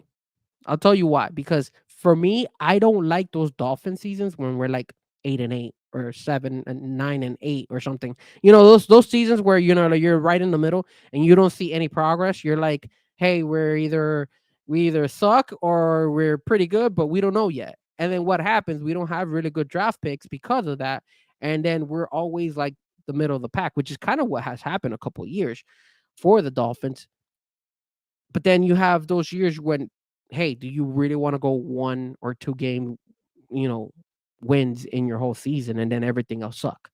I'll tell you why. Because for me, I don't like those Dolphin seasons when we're like 8-8 or 7-9-8 or something. Those seasons where like you're right in the middle and you don't see any progress. You're like, hey, we either suck or we're pretty good, but we don't know yet. And then what happens? We don't have really good draft picks because of that. And then we're always like the middle of the pack, which is kind of what has happened a couple of years for the Dolphins. But then you have those years when, hey, do you really want to go 1 or 2 game, you know, wins in your whole season and then everything else suck?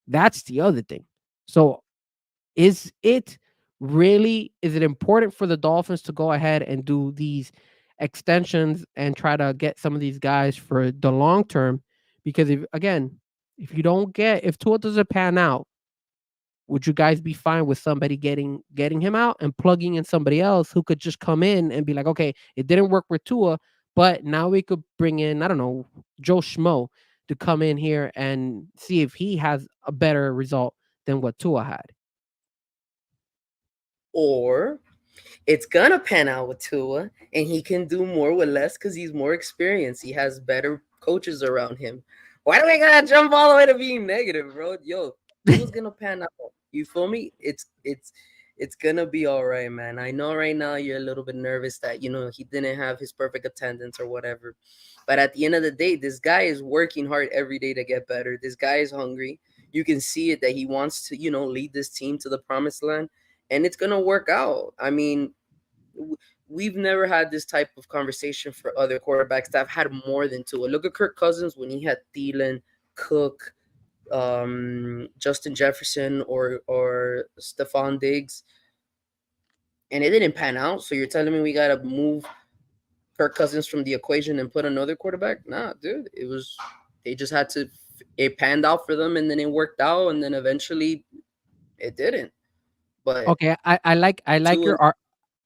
That's the other thing. So is it important for the Dolphins to go ahead and do these extensions and try to get some of these guys for the long term? Because if Tua doesn't pan out, would you guys be fine with somebody getting him out and plugging in somebody else who could just come in and be like, okay, it didn't work with Tua, but now we could bring in, I don't know, Joe Schmo to come in here and see if he has a better result than what Tua had. Or it's gonna pan out with Tua, and he can do more with less because he's more experienced. He has better coaches around him. Why do we gotta jump all the way to being negative, bro? Yo, it was gonna pan out. You feel me? It's gonna be all right, man. I know right now you're a little bit nervous that he didn't have his perfect attendance or whatever, but at the end of the day, this guy is working hard every day to get better. This guy is hungry. You can see it that he wants to lead this team to the promised land, and it's gonna work out. I mean, we've never had this type of conversation for other quarterbacks that have had more than two. Look at Kirk Cousins when he had Thielen, Cook, Justin Jefferson, or Stephon Diggs, and it didn't pan out. So you're telling me we gotta move Kirk Cousins from the equation and put another quarterback? Nah, dude. They just had to. It panned out for them, and then it worked out, and then eventually it didn't. But Okay, I like two,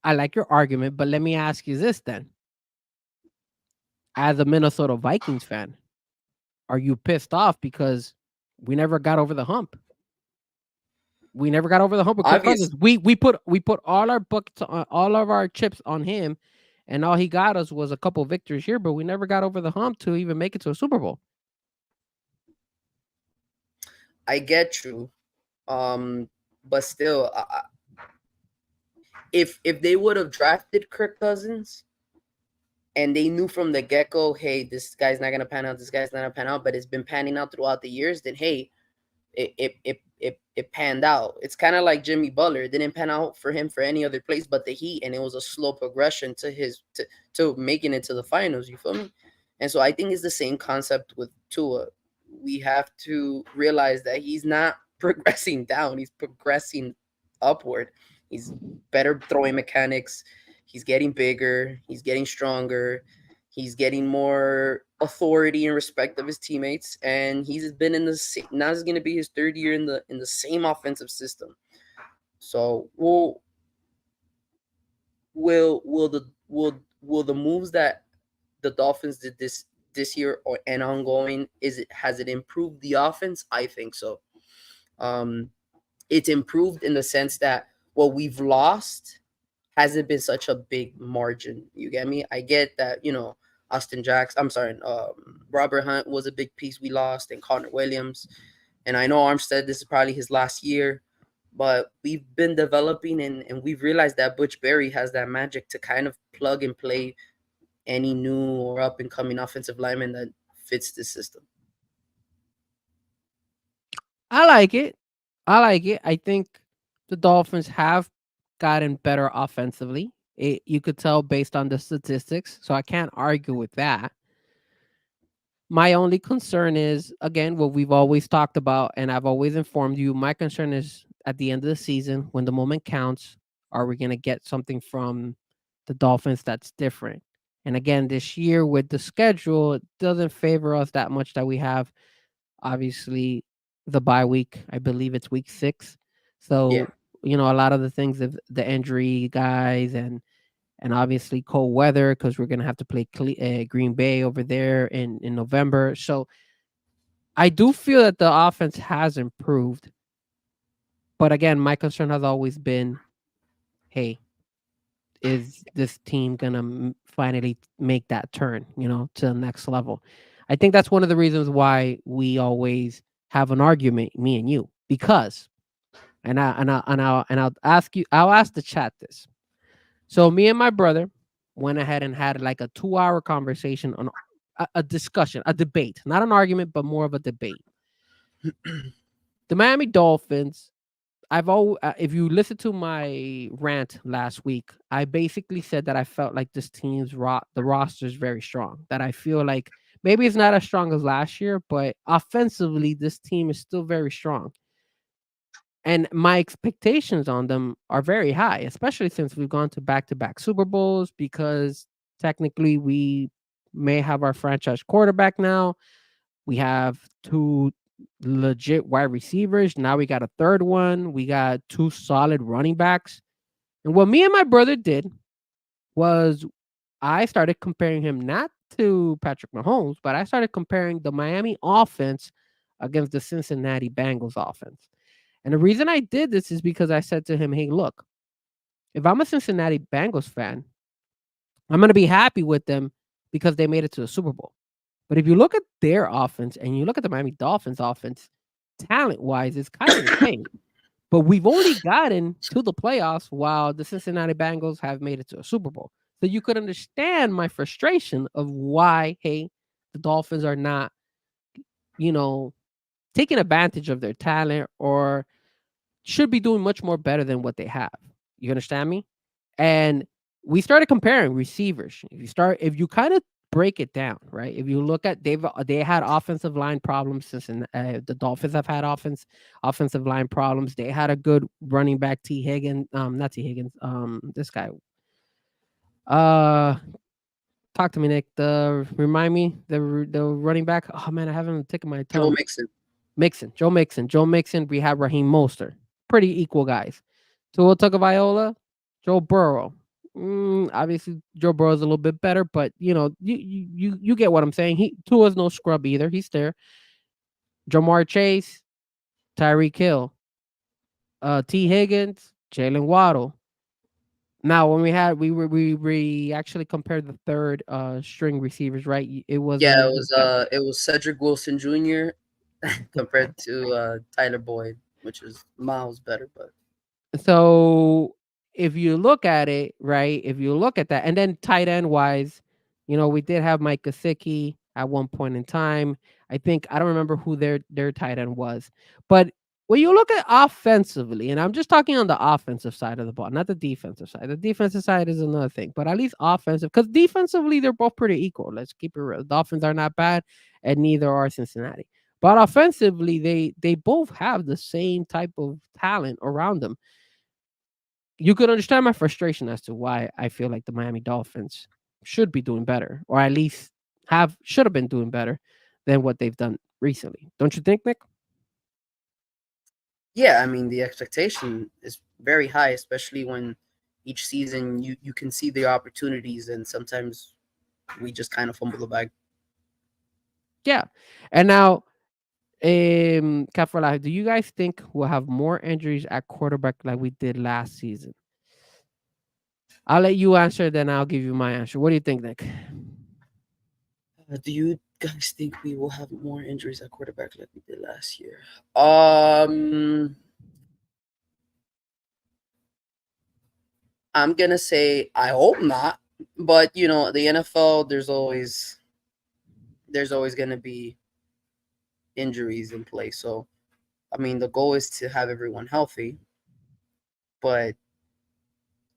I like your argument, but let me ask you this then. As a Minnesota Vikings fan, are you pissed off because we never got over the hump? We never got over the hump with Kirk obvious. Cousins. We put all our buckets on, all of our chips on him, and all he got us was a couple victories here, but we never got over the hump to even make it to a Super Bowl. I get you. But still, if they would have drafted Kirk Cousins and they knew from the get go, hey, this guy's not gonna pan out, this guy's not gonna pan out, but it's been panning out throughout the years, then hey, it panned out. It's kind of like Jimmy Butler. It didn't pan out for him for any other place but the Heat, and it was a slow progression to making it to the finals. You feel me? And so I think it's the same concept with Tua. We have to realize that he's not progressing down; he's progressing upward. He's better throwing mechanics. He's getting bigger. He's getting stronger. He's getting more authority and respect of his teammates, and he's been in the now. This is going to be his third year in the same offensive system. So will the moves that the Dolphins did this year and ongoing, has it improved the offense? I think so. Um, it's improved in the sense that what we've lost hasn't been such a big margin. You get me? I get that, Austin Jacks, I'm sorry, Robert Hunt was a big piece we lost, and Connor Williams. And I know Armstead, this is probably his last year, but we've been developing, and we've realized that Butch Berry has that magic to kind of plug and play any new or up and coming offensive lineman that fits this system. I like it. I like it. I think the Dolphins have gotten better offensively. You could tell based on the statistics, so I can't argue with that. My only concern is, again, what we've always talked about, and I've always informed you. My concern is at the end of the season, when the moment counts, are we going to get something from the Dolphins that's different? And again, this year with the schedule, it doesn't favor us that much that we have obviously the bye week. I believe it's week 6. Yeah. So, a lot of the things of the injury guys and obviously cold weather because we're gonna have to play Green Bay over there in November. So I do feel that the offense has improved, but again, my concern has always been, hey, is this team gonna finally make that turn, to the next level? I think that's one of the reasons why we always have an argument, me and you, because, I'll ask the chat this. So me and my brother went ahead and had like a 2-hour conversation on a discussion, a debate, not an argument, but more of a debate. The Miami Dolphins. If you listen to my rant last week, I basically said that I felt like this team's the roster is very strong. That I feel like maybe it's not as strong as last year, but offensively, this team is still very strong. And my expectations on them are very high, especially since we've gone to back-to-back Super Bowls, because technically we may have our franchise quarterback now. We have 2 legit wide receivers. Now we got a third one. We got 2 solid running backs. And what me and my brother did was I started comparing him not to Patrick Mahomes, but I started comparing the Miami offense against the Cincinnati Bengals offense. And the reason I did this is because I said to him, hey, look, if I'm a Cincinnati Bengals fan, I'm going to be happy with them because they made it to the Super Bowl. But if you look at their offense and you look at the Miami Dolphins offense, talent wise is kind of the same. But we've only gotten to the playoffs while the Cincinnati Bengals have made it to a Super Bowl. So you could understand my frustration of why, hey, the Dolphins are not, you know, taking advantage of their talent or should be doing much more better than what they have. You understand me? And we started comparing receivers. If you kind of break it down, right? If you look at they had offensive line problems since the Dolphins have had offensive line problems. They had a good running back T Higgins, not T Higgins, this guy. Uh talk to me, Nick. Remind me the running back. Oh man, I haven't taken my Joe tongue. Joe Mixon. We have Raheem Mostert. Pretty equal guys. Tua Tagovailoa, Joe Burrow. Obviously, Joe Burrow's a little bit better, but you get what I'm saying. Tua's no scrub either. He's there. Jamar Chase, Tyreek Hill, T Higgins, Jalen Waddle. Now, when we actually compared the third string receivers, right? It was Yeah, it was Cedric Wilson Jr. compared to Tyler Boyd, which is miles better, but So if you look at it, right? If you look at that, and then tight end wise, we did have Mike Gesicki at one point in time. I think I don't remember who their tight end was, but when you look at offensively, and I'm just talking on the offensive side of the ball, not the defensive side. The defensive side is another thing, but at least offensive, because defensively they're both pretty equal. Let's keep it real. The Dolphins are not bad, and neither are Cincinnati. But offensively, they both have the same type of talent around them. You could understand my frustration as to why I feel like the Miami Dolphins should be doing better, or at least should have been doing better than what they've done recently. Don't you think, Nick? yeah, I mean the expectation is very high, especially when each season you can see the opportunities, and sometimes we just kind of fumble the bag. Yeah. And now, Cat for Life, do you guys think we'll have more injuries at quarterback like we did last season? I'll let you answer, then I'll give you my answer. What do you think, Nick? Do you guys think we will have more injuries at quarterback like we did last year? I'm gonna say I hope not, but the NFL, there's always gonna be injuries in play. So I mean, the goal is to have everyone healthy, but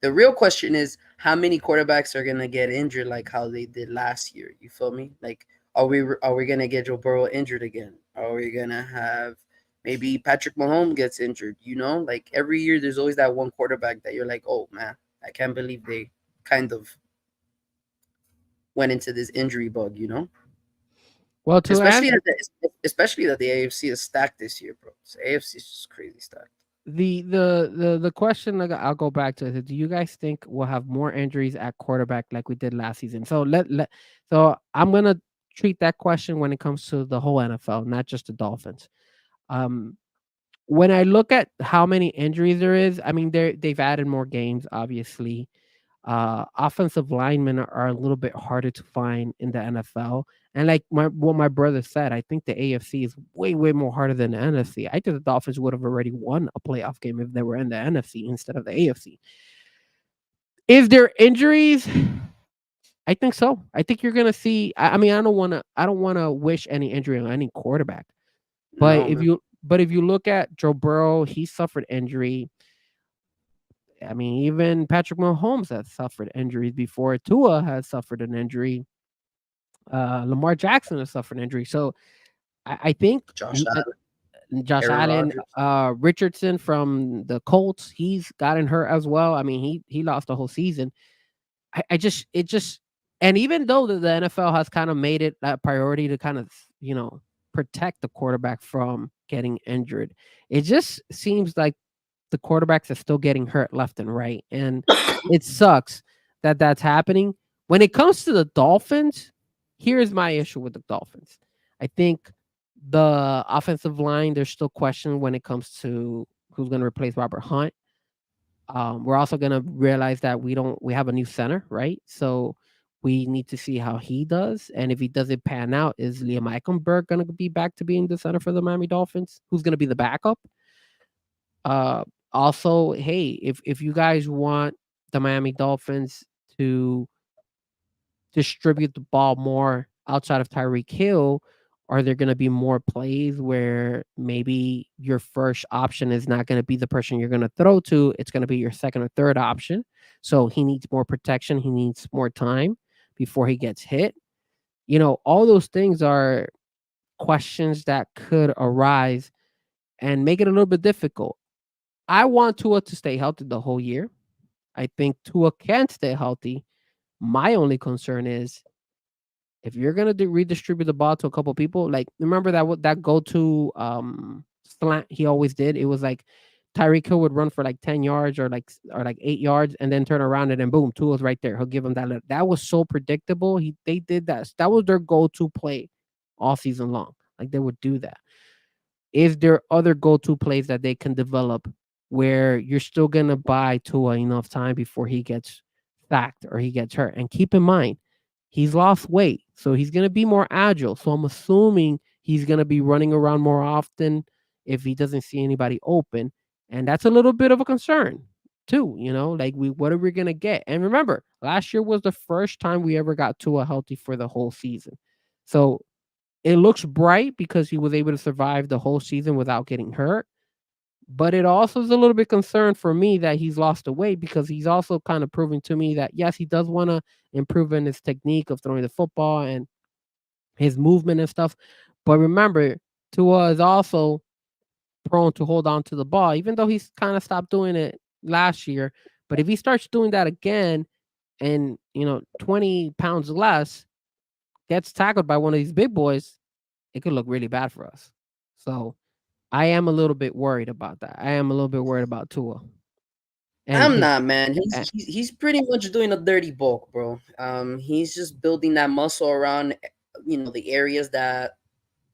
the real question is how many quarterbacks are gonna get injured like how they did last year. You feel me? Like, are we gonna get Joe Burrow injured again? Are we gonna have maybe Patrick Mahomes gets injured? Like every year there's always that one quarterback that you're like, oh man, I can't believe they kind of went into this injury bug. Well, to Especially answer that the AFC is stacked this year, bro. So AFC is just crazy stacked. the question, like, I'll go back to it. Do you guys think we'll have more injuries at quarterback like we did last season? So I'm gonna treat that question when it comes to the whole NFL, not just the Dolphins. Um, when I look at how many injuries there is, I mean they've added more games, obviously. Offensive linemen are a little bit harder to find in the NFL. And like what my brother said, I think the AFC is way, way more harder than the NFC. I think the Dolphins would have already won a playoff game if they were in the NFC instead of the AFC. Is there injuries? I think so. I think you're gonna see. I mean, I don't wanna wish any injury on any quarterback. But No, if man. you look at Joe Burrow, he suffered injury. I mean, even Patrick Mahomes has suffered injuries before. Tua has suffered an injury. Lamar Jackson has suffered injury. So I think Josh Allen, Josh Aaron Allen, Rodgers. Richardson from the Colts, he's gotten hurt as well. I mean, he lost the whole season. It just, and even though the NFL has kind of made it a priority to kind of protect the quarterback from getting injured, it just seems like the quarterbacks are still getting hurt left and right, and it sucks that that's happening. When it comes to the Dolphins, here's my issue with the Dolphins. I think the offensive line, there's still question when it comes to who's going to replace Robert Hunt. We're also going to realize that we have a new center, right? So We need to see how he does, and if he doesn't pan out, is Liam Eichenberg going to be back to being the center for the Miami Dolphins? Who's going to be the backup? Uh, Also, hey, if you guys want the Miami Dolphins to distribute the ball more outside of Tyreek Hill, are there going to be more plays where maybe your first option is not going to be the person you're going to throw to? It's going to be your second or third option. So he needs more protection. He needs more time before he gets hit. All those things are questions that could arise and make it a little bit difficult. I want Tua to stay healthy the whole year. I think Tua can stay healthy. My only concern is if you're gonna redistribute the ball to a couple people, like remember that go to slant he always did. It was like Tyreek Hill would run for like 10 yards or like 8 yards, and then turn around and then boom, Tua's right there. He'll give him that. That was so predictable. They did that. That was their go-to play all season long. Like they would do that. Is there other go-to plays that they can develop where you're still gonna buy Tua enough time before he gets sacked or he gets hurt? And keep in mind, he's lost weight, so he's gonna be more agile. So I'm assuming he's gonna be running around more often if he doesn't see anybody open, and that's a little bit of a concern too. Like what are we gonna get? And remember, last year was the first time we ever got Tua healthy for the whole season, so it looks bright because he was able to survive the whole season without getting hurt. But it also is a little bit concerned for me that he's lost the weight because he's also kind of proving to me that yes, he does want to improve in his technique of throwing the football and his movement and stuff. But remember, Tua is also prone to hold on to the ball, even though he's kind of stopped doing it last year. But if he starts doing that again and 20 pounds less, gets tackled by one of these big boys, it could look really bad for us. So I am a little bit worried about that. I am a little bit worried about Tua and I'm his. not, man. Uh, He's pretty much doing a dirty bulk, bro. He's just building that muscle around, the areas that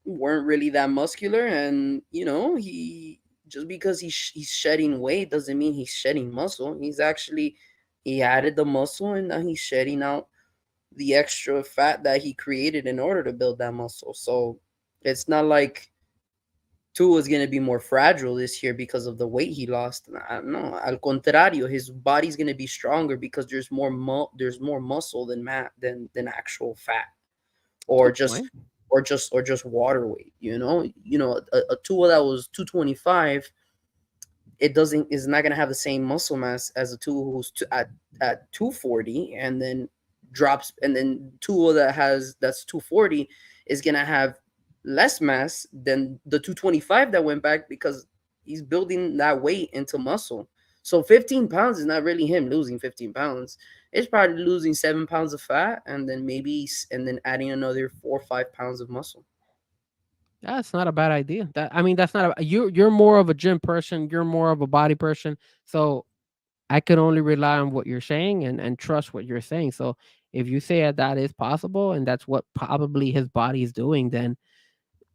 weren't really that muscular, and he just because he's shedding weight doesn't mean he's shedding muscle. He added the muscle, and now he's shedding out the extra fat that he created in order to build that muscle. So it's not like Tua is going to be more fragile this year because of the weight he lost. No, al contrario, his body's going to be stronger because there's more muscle than actual fat, or good just point. water weight. A Tua that was 225, it doesn't is not going to have the same muscle mass as a Tua who's at 240, and then drops, and then Tua that's 240 is going to have less mass than the 225 that went back because he's building that weight into muscle. So 15 pounds is not really him losing 15 pounds. It's probably losing 7 pounds of fat, and then adding another 4 or 5 pounds of muscle. That's not a bad idea. That's not you're more of a gym person. You're more of a body person. So I can only rely on what you're saying and trust what you're saying. So if you say that is possible and that's what probably his body is doing, then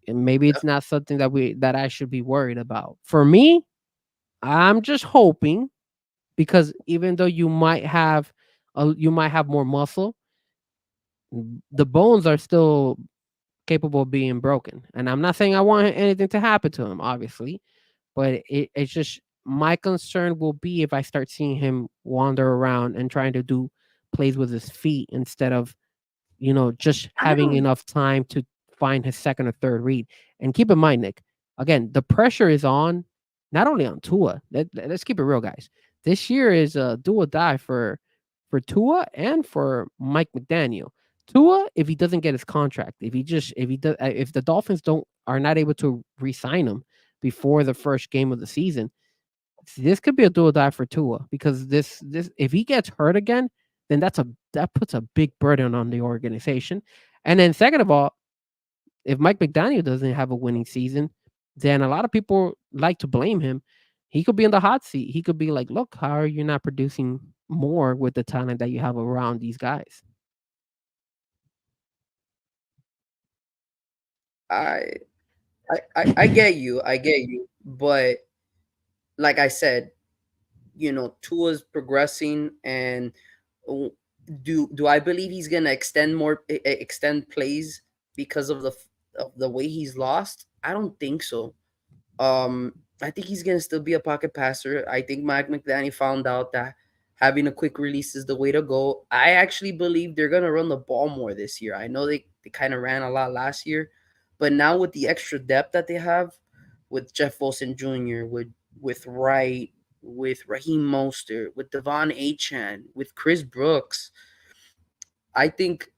maybe it's not something that I should be worried about. For me, I'm just hoping because even though you might have more muscle, the bones are still capable of being broken. And I'm not saying I want anything to happen to him, obviously, but it's just my concern will be if I start seeing him wander around and trying to do plays with his feet instead of just I having don't. enough time to find his second or third read. And keep in mind, Nick, again, the pressure is on not only on Tua. Let's keep it real, guys. This year is a do or die for Tua and for Mike McDaniel. Tua, if he doesn't get his contract, if the Dolphins are not able to re-sign him before the first game of the season, this could be a do or die for Tua because this if he gets hurt again, then that puts a big burden on the organization. And then second of all, if Mike McDaniel doesn't have a winning season, then a lot of people like to blame him. He could be in the hot seat. He could be like, "Look, how are you not producing more with the talent that you have around these guys?" I I get you. I get you. But like I said, Tua's progressing, and Do I believe he's gonna extend plays because of the way he's lost? I don't think so. Um, I think he's gonna still be a pocket passer. I think Mike McDaniel found out that having a quick release is the way to go. I actually believe they're gonna run the ball more this year. I know they kind of ran a lot last year, but now with the extra depth that they have, with Jeff Wilson Jr., with Wright, with Raheem Mostert, with Devon Achan, with Chris Brooks, I think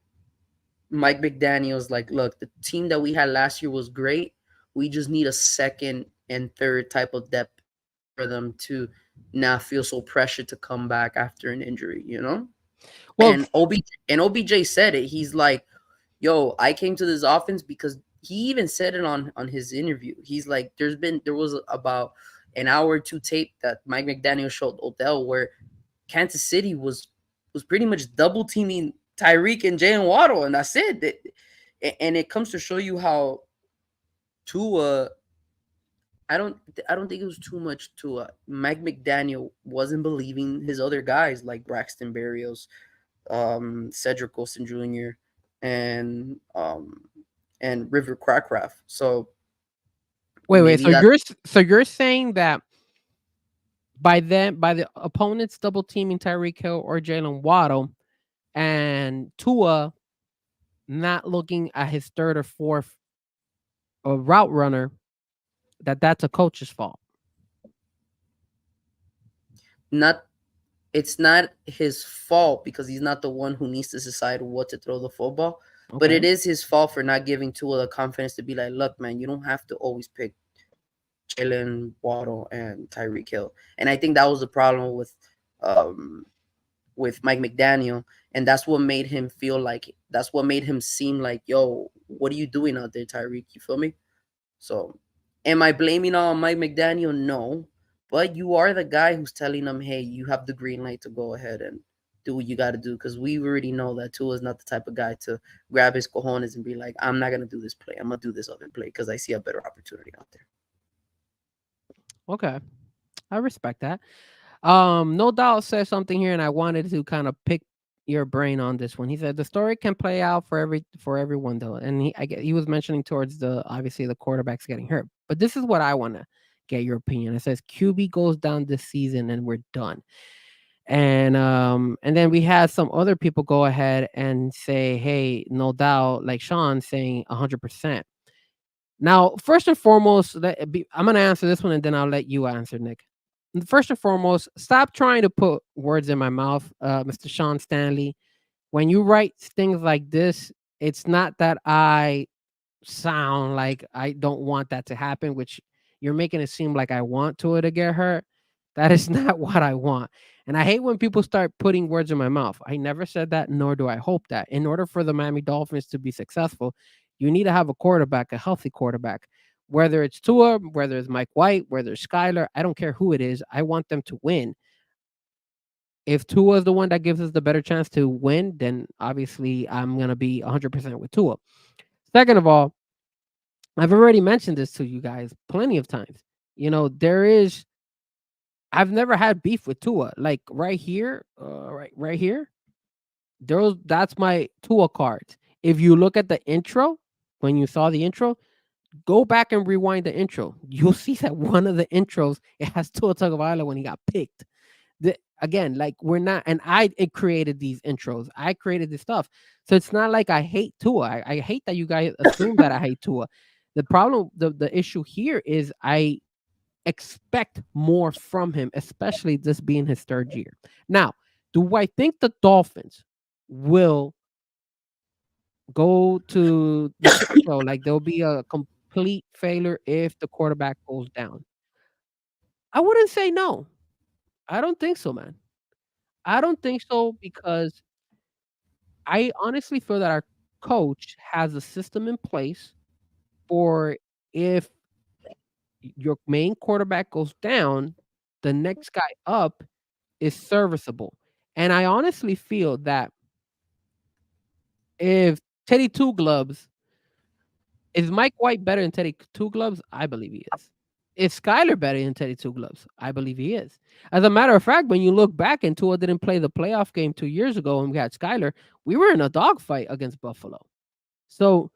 Mike McDaniel's like, look, the team that we had last year was great. We just need a second and third type of depth for them to not feel so pressured to come back after an injury, you know? Well, And OBJ said it. He's like, yo, I came to this offense because he even said it on his interview. He's like, there was about an hour or two tape that Mike McDaniel showed Odell where Kansas City was pretty much double teaming Tyreek and Jalen Waddle, and that's it. And it comes to show you how Tua. I don't think it was too much Tua. Mike McDaniel wasn't believing his other guys like Braxton Berrios, Cedric Wilson Jr., and um, and River Crackraft. So wait. maybe that So you're saying that by the opponents double teaming Tyreek Hill or Jalen Waddle and Tua not looking at his third or fourth route runner, that's a coach's fault. not it's not his fault because he's not the one who needs to decide what to throw the football. But Okay. it is his fault for not giving Tua the confidence to be like, look, man, you don't have to always pick Jalen Waddle and Tyreek Hill. And I think that was the problem um with Mike McDaniel, and that's what made him seem like, yo, what are you doing out there, Tyreek? You feel me? So, am I blaming on Mike McDaniel? No, but you are the guy who's telling them, hey, you have the green light to go ahead and do what you got to do, because we already know that Tua is not the type of guy to grab his cojones and be like, I'm not gonna do this play. I'm gonna do this other play because I see a better opportunity out there. Okay. I respect that. No doubt said something here, and I wanted to kind of pick your brain on this one. He said the story can play out for everyone though, and he was mentioning towards the obviously the quarterbacks getting hurt, but this is what I want to get your opinion. It says QB goes down this season and we're done, and then we had some other people go ahead and say, hey, no doubt, like Sean saying 100%. Now, first and foremost, I'm gonna answer this one, and then I'll let you answer, Nick. First and foremost, stop trying to put words in my mouth, Mr. Sean Stanley. When you write things like this, it's not that I sound like I don't want that to happen, which you're making it seem like I want Tua to get hurt. That is not what I want. And I hate when people start putting words in my mouth. I never said that, nor do I hope that. In order for the Miami Dolphins to be successful, you need to have a quarterback, a healthy quarterback. Whether it's Tua, whether it's Mike White, whether it's Skyler, I don't care who it is. I want them to win. If Tua is the one that gives us the better chance to win, then obviously I'm going to be 100% with Tua. Second of all, I've already mentioned this to you guys plenty of times. You know, I've never had beef with Tua. Like right here, right here, that's my Tua cards. If you look at the intro, when you saw the intro, go back and rewind the intro. You'll see that one of the intros, it has Tua Tagovailoa when he got picked. Again, like we're not, and it created these intros. I created this stuff. So it's not like I hate Tua. I hate that you guys assume that I hate Tua. The problem, the issue here is I expect more from him, especially this being his third year. Now, do I think the Dolphins will go to the shit show? Like there'll be a complete failure if the quarterback goes down? I wouldn't say no. I don't think so, man. I don't think so because I honestly feel that our coach has a system in place for if your main quarterback goes down, the next guy up is serviceable. And I honestly feel that if Teddy Two Gloves is Mike White better than Teddy Two Gloves, I believe he is. Is Skyler better than Teddy Two Gloves? I believe he is. As a matter of fact, when you look back and Tua didn't play the playoff game 2 years ago and we had Skyler, we were in a dogfight against Buffalo. So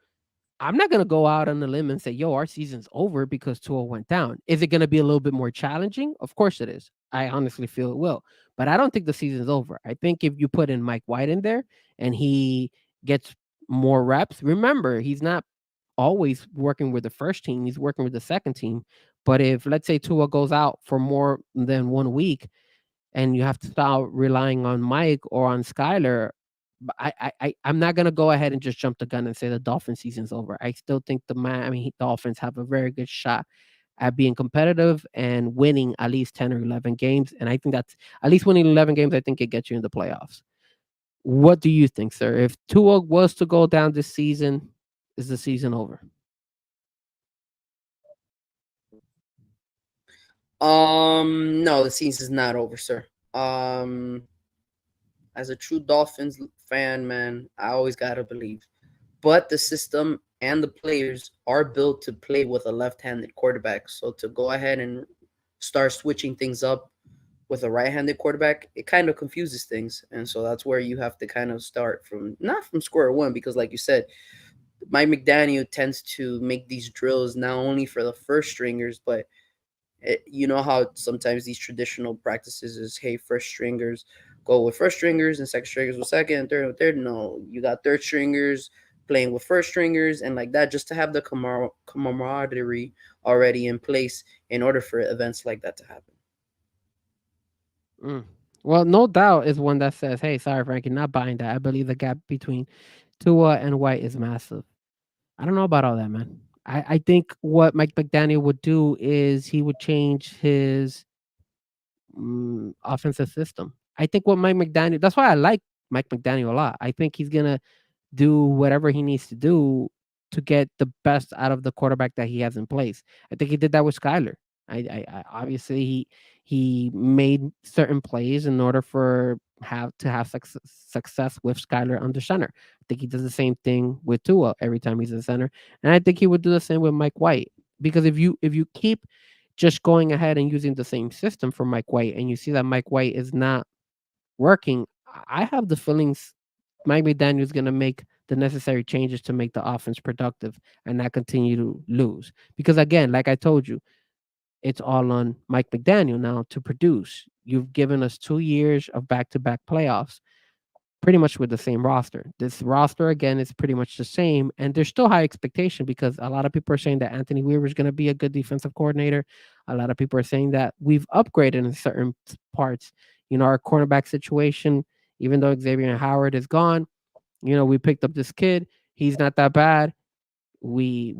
I'm not gonna go out on the limb and say, "Yo, our season's over because Tua went down." Is it gonna be a little bit more challenging? Of course it is. I honestly feel it will, but I don't think the season's over. I think if you put in Mike White in there and he gets more reps, remember he's not always working with the first team; he's working with the second team. But if let's say Tua goes out for more than 1 week, and you have to start relying on Mike or on Skyler, I'm not gonna go ahead and just jump the gun and say the Dolphin season's over. I still think Dolphins have a very good shot at being competitive and winning at least 10 or 11 games. And I think that's at least winning 11 games. I think it gets you in the playoffs. What do you think, sir? If Tua was to go down this season, is the season over? No, the season's not over, sir. Um, as a true Dolphins fan, man, I always gotta believe. But the system and the players are built to play with a left-handed quarterback. So to go ahead and start switching things up with a right-handed quarterback, it kind of confuses things. And so that's where you have to kind of start from, not from square one, because like you said, Mike McDaniel tends to make these drills not only for the first stringers, but you know how sometimes these traditional practices is, hey, first stringers go with first stringers and second stringers with second and third with third. No, you got third stringers playing with first stringers and like that, just to have the camaraderie already in place in order for events like that to happen. Mm. Well, no doubt is one that says, "Hey, sorry, Frankie, not buying that." I believe the gap between Tua and White is massive. I don't know about all that, man. I think what Mike McDaniel would do is he would change his offensive system. I think what Mike McDaniel that's why I like Mike McDaniel a lot. I think he's gonna do whatever he needs to do to get the best out of the quarterback that he has in place. I think he did that with Skyler. I obviously he made certain plays in order for have success with Skyler under center. I think he does the same thing with Tua every time he's in center, and I think he would do the same with Mike White. Because if you keep just going ahead and using the same system for Mike White, and you see that Mike White is not working, I have the feelings Mike McDaniel is going to make the necessary changes to make the offense productive and not continue to lose. Because again, like I told you, it's all on Mike McDaniel now to produce. You've given us 2 years of back-to-back playoffs pretty much with the same roster. This roster again is pretty much the same, and there's still high expectation because a lot of people are saying that Anthony Weaver is going to be a good defensive coordinator. A lot of people are saying that we've upgraded in certain parts. Our cornerback situation, even though Xavier Howard is gone, we picked up this kid. He's not that bad. We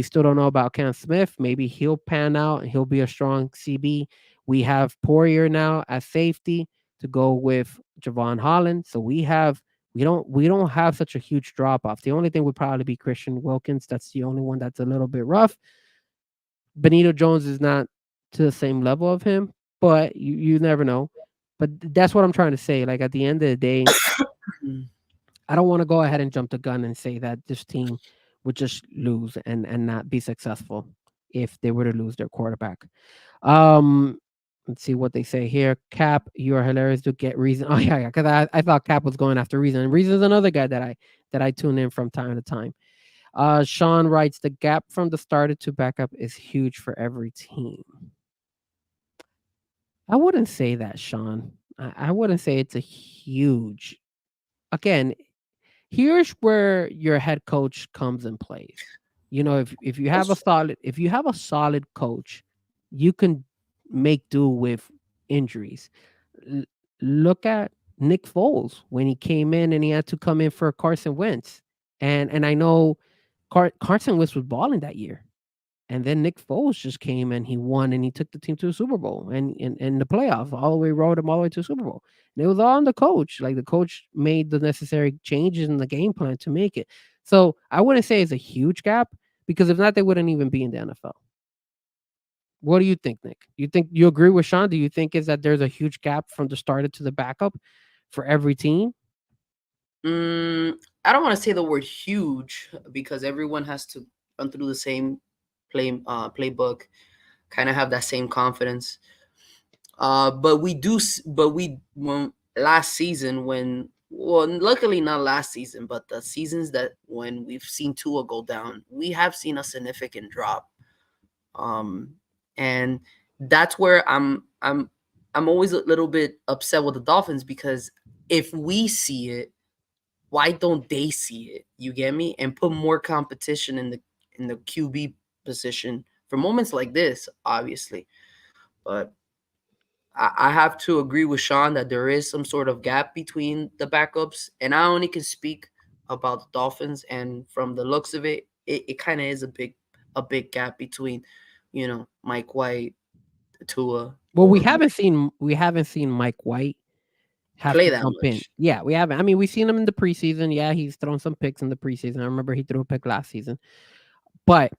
still don't know about Cam Smith. Maybe he'll pan out and he'll be a strong CB. We have Poirier now as safety to go with Javon Holland. So we don't have such a huge drop off. The only thing would probably be Christian Wilkins. That's the only one that's a little bit rough. Benito Jones is not to the same level of him, but you never know. But that's what I'm trying to say. Like at the end of the day, I don't want to go ahead and jump the gun and say that this team would just lose and not be successful if they were to lose their quarterback. Um, let's see what they say here. Cap, you are hilarious to get Reason. Oh yeah, because I thought Cap was going after Reason. And Reason is another guy that I tune in from time to time. Sean writes the gap from the starter to backup is huge for every team. I wouldn't say that, Sean. I wouldn't say it's a huge. Again, here's where your head coach comes in place. If you have a solid coach, you can make do with injuries. L- Look at Nick Foles when he came in and he had to come in for Carson Wentz, and I know Carson Wentz was balling that year, and then Nick Foles just came and he won and he took the team to the Super Bowl and the playoffs all the way, rode him all the way to the Super Bowl. And it was all on the coach. Like the coach made the necessary changes in the game plan to make it. So I wouldn't say it's a huge gap because if not, they wouldn't even be in the NFL. What do you think, Nick? You agree with Sean? Do you think is that there's a huge gap from the starter to the backup for every team? I don't want to say the word huge because everyone has to run through the same playbook. kind of have that same confidence. But we do, but we when last season when well, luckily not last season, but the seasons that when we've seen Tua go down, we have seen a significant drop. Um, and that's where I'm always a little bit upset with the Dolphins because if we see it, why don't they see it? You get me? And put more competition in the QB position for moments like this, obviously. But I have to agree with Sean that there is some sort of gap between the backups, and I only can speak about the Dolphins. And from the looks of it, it kind of is a big gap between, Mike White, Tua, Well, we or haven't seen Mike White have play to that jump in. much. Yeah, we haven't. I mean, we've seen him in the preseason. Yeah, he's thrown some picks in the preseason. I remember he threw a pick last season. But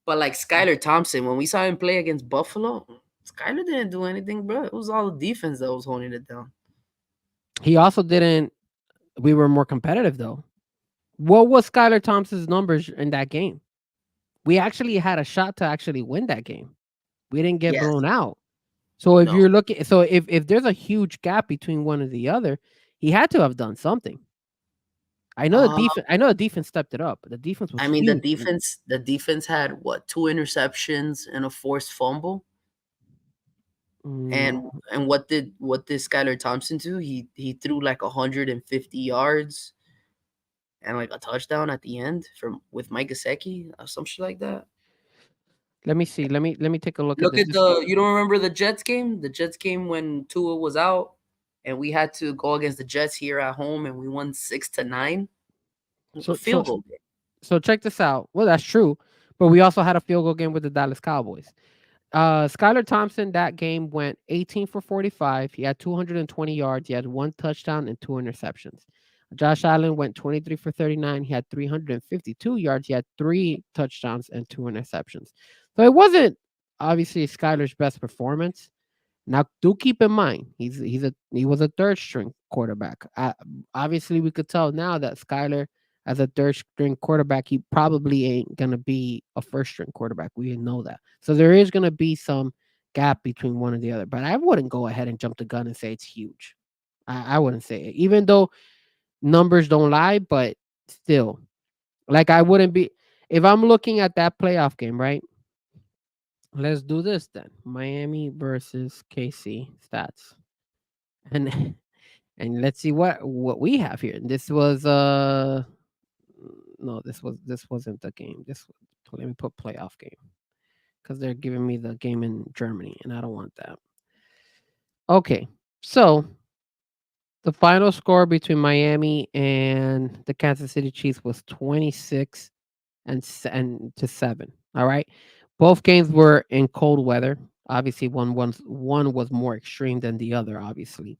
But like Skylar Thompson, when we saw him play against Buffalo, Skylar didn't do anything, bro. It was all the defense that was holding it down. he also didn't. We were more competitive though. What was Skylar Thompson's numbers in that game? We actually had a shot to actually win that game. We didn't get Yes, blown out. So if no. you're looking, so if there's a huge gap between one and the other, he had to have done something. I know the Uh, defense. I know the defense stepped it up. But the defense was I mean, the huge. defense had what, two interceptions and a forced fumble. Mm, And what did Skylar Thompson do? He threw like 150 yards and like a touchdown at the end from with Mike Gesicki or some shit like that. let me see. Let me take a look at Look this. at you don't remember the Jets game? The Jets game when Tua was out and we had to go against the Jets here at home and we won 6-9. It was a So so field goal game. so check this out. Well, that's true, but we also had a field goal game with the Dallas Cowboys. Skylar Thompson that game went 18 for 45. He had 220 yards. He had one touchdown and two interceptions. Josh Allen went 23 for 39. He had 352 yards. He had three touchdowns and two interceptions. So it wasn't obviously Skylar's best performance. Now, do keep in mind he was a third string quarterback. Obviously, we could tell now that Skylar, as a third string quarterback, he probably ain't gonna be a first string quarterback. We didn't know that, so there is gonna be some gap between one and the other. But I wouldn't go ahead and jump the gun and say it's huge. I wouldn't say it, even though numbers don't lie. But still, like I wouldn't be if I'm looking at that playoff game, right? Let's do this then. Miami versus KC stats. And and let's see what we have here. This was no, this wasn't the game. Let me put playoff game because they're giving me the game in Germany and I don't want that. Okay. So the final score between Miami and the Kansas City Chiefs was 26 and to 7. All right. Both games were in cold weather. Obviously, one was more extreme than the other, obviously.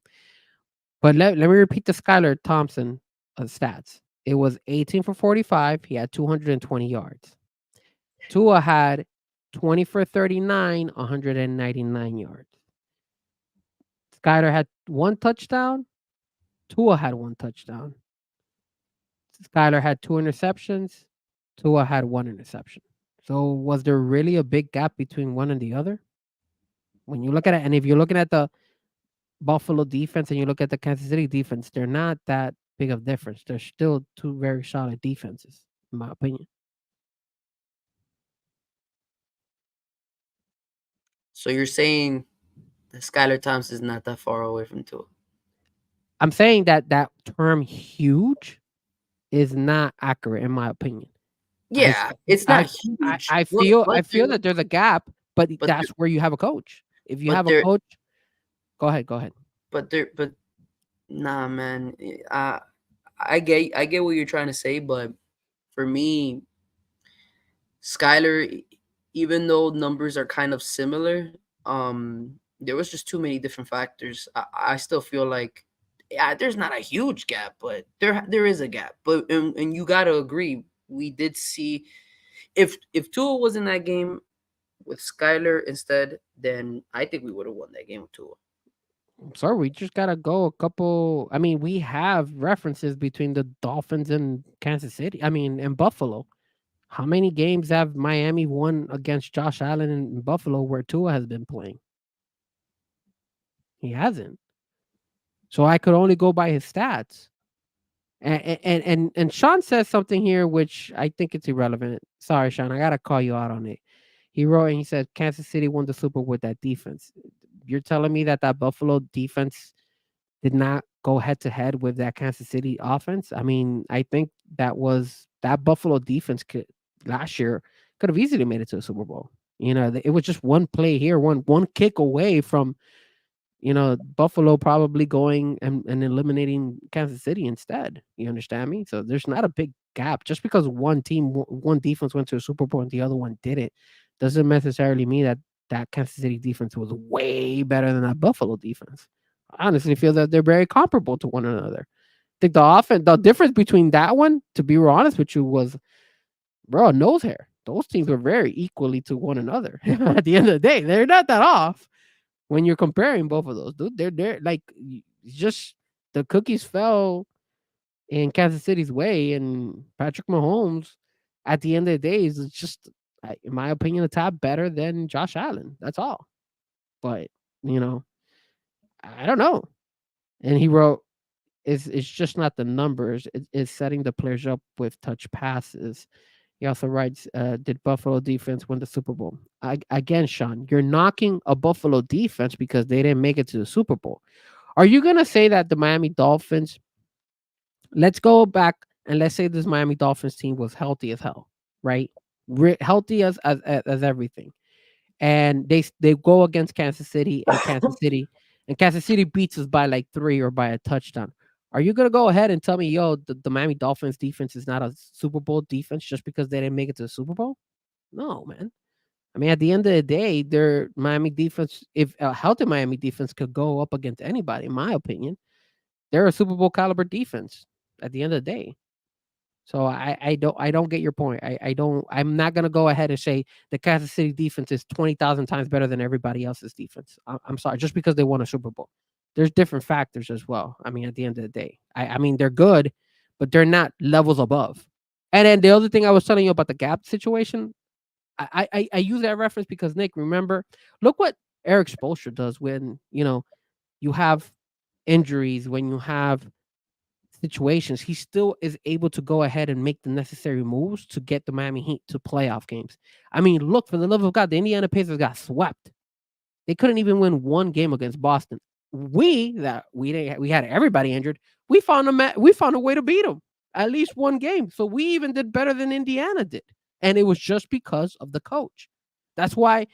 But let me repeat the Skylar Thompson stats. It was 18 for 45. He had 220 yards. Tua had 20 for 39, 199 yards. Skylar had one touchdown. Tua had one touchdown. Skylar had two interceptions. Tua had one interception. So was there really a big gap between one and the other? When you look at it, and if you're looking at the Buffalo defense and you look at the Kansas City defense, they're not that big of difference. They're still two very solid defenses, in my opinion. So you're saying that Skylar Thompson is not that far away from Tua? I'm saying that that term "huge" is not accurate, in my opinion. Yeah, it's I not huge. I feel that there's a gap, but but that's where you have a coach. If you but have a there coach, go ahead. but nah, man. I get what you're trying to say, but for me, Skyler, even though numbers are kind of similar, there was just too many different factors. I still feel like, yeah, there's not a huge gap, but there is a gap. But and you gotta agree, we did see if Tua was in that game with Skyler instead, then I think we would have won that game with Tua. Sorry, we just gotta go a couple. I mean, we have references between the Dolphins and Kansas City. I mean, and Buffalo. How many games have Miami won against Josh Allen in Buffalo where Tua has been playing? He hasn't. So I could only go by his stats. And Sean says something here which I think it's irrelevant. Sorry, Sean, I gotta call you out on it. He wrote and he said Kansas City won the Super Bowl with that defense. You're telling me that Buffalo defense did not go head to head with that Kansas City offense? I mean, I think that Buffalo defense could last year could have easily made it to the Super Bowl. It was just one play here, one kick away from Buffalo probably going and eliminating Kansas City instead. You understand me? So there's not a big gap. Just because one defense went to a Super Bowl and the other one didn't, doesn't necessarily mean that Kansas City defense was way better than that Buffalo defense. I honestly feel that they're very comparable to one another. I think the difference between that one, to be real honest with you, was nose hair. Those teams were very equally to one another. At the end of the day, they're not that off when you're comparing both of those, dude. They're like just the cookies fell in Kansas City's way, and Patrick Mahomes, at the end of the day, is just, in my opinion, a tad better than Josh Allen. That's all. But you know, I don't know. And he wrote, "It's just not the numbers. It's setting the players up with touch passes." He also writes, "Did Buffalo defense win the Super Bowl?" Again, Sean, you're knocking a Buffalo defense because they didn't make it to the Super Bowl. Are you gonna say that the Miami Dolphins? Let's go back and let's say this Miami Dolphins team was healthy as hell, right? Healthy as everything, and they go against Kansas City, and Kansas City beats us by like 3 or by a touchdown. Are you gonna go ahead and tell me, yo, the Miami Dolphins defense is not a Super Bowl defense just because they didn't make it to the Super Bowl? No, man. I mean, at the end of the day, their Miami defense, if a healthy Miami defense could go up against anybody, in my opinion, they're a Super Bowl caliber defense at the end of the day. So I don't get your point. I'm not gonna go ahead and say the Kansas City defense is 20,000 times better than everybody else's defense. I'm sorry, just because they won a Super Bowl. There's different factors as well. I mean, at the end of the day, I mean they're good, but they're not levels above. And then the other thing I was telling you about the gap situation, I use that reference because Nick, remember, look what Eric Spoelstra does when you have injuries, when you have situations, he still is able to go ahead and make the necessary moves to get the Miami Heat to playoff games. I mean, look, for the love of God, the Indiana Pacers got swept. They couldn't even win one game against Boston. We had everybody injured. We found a way to beat them at least one game. So we even did better than Indiana did, and it was just because of the coach. That's why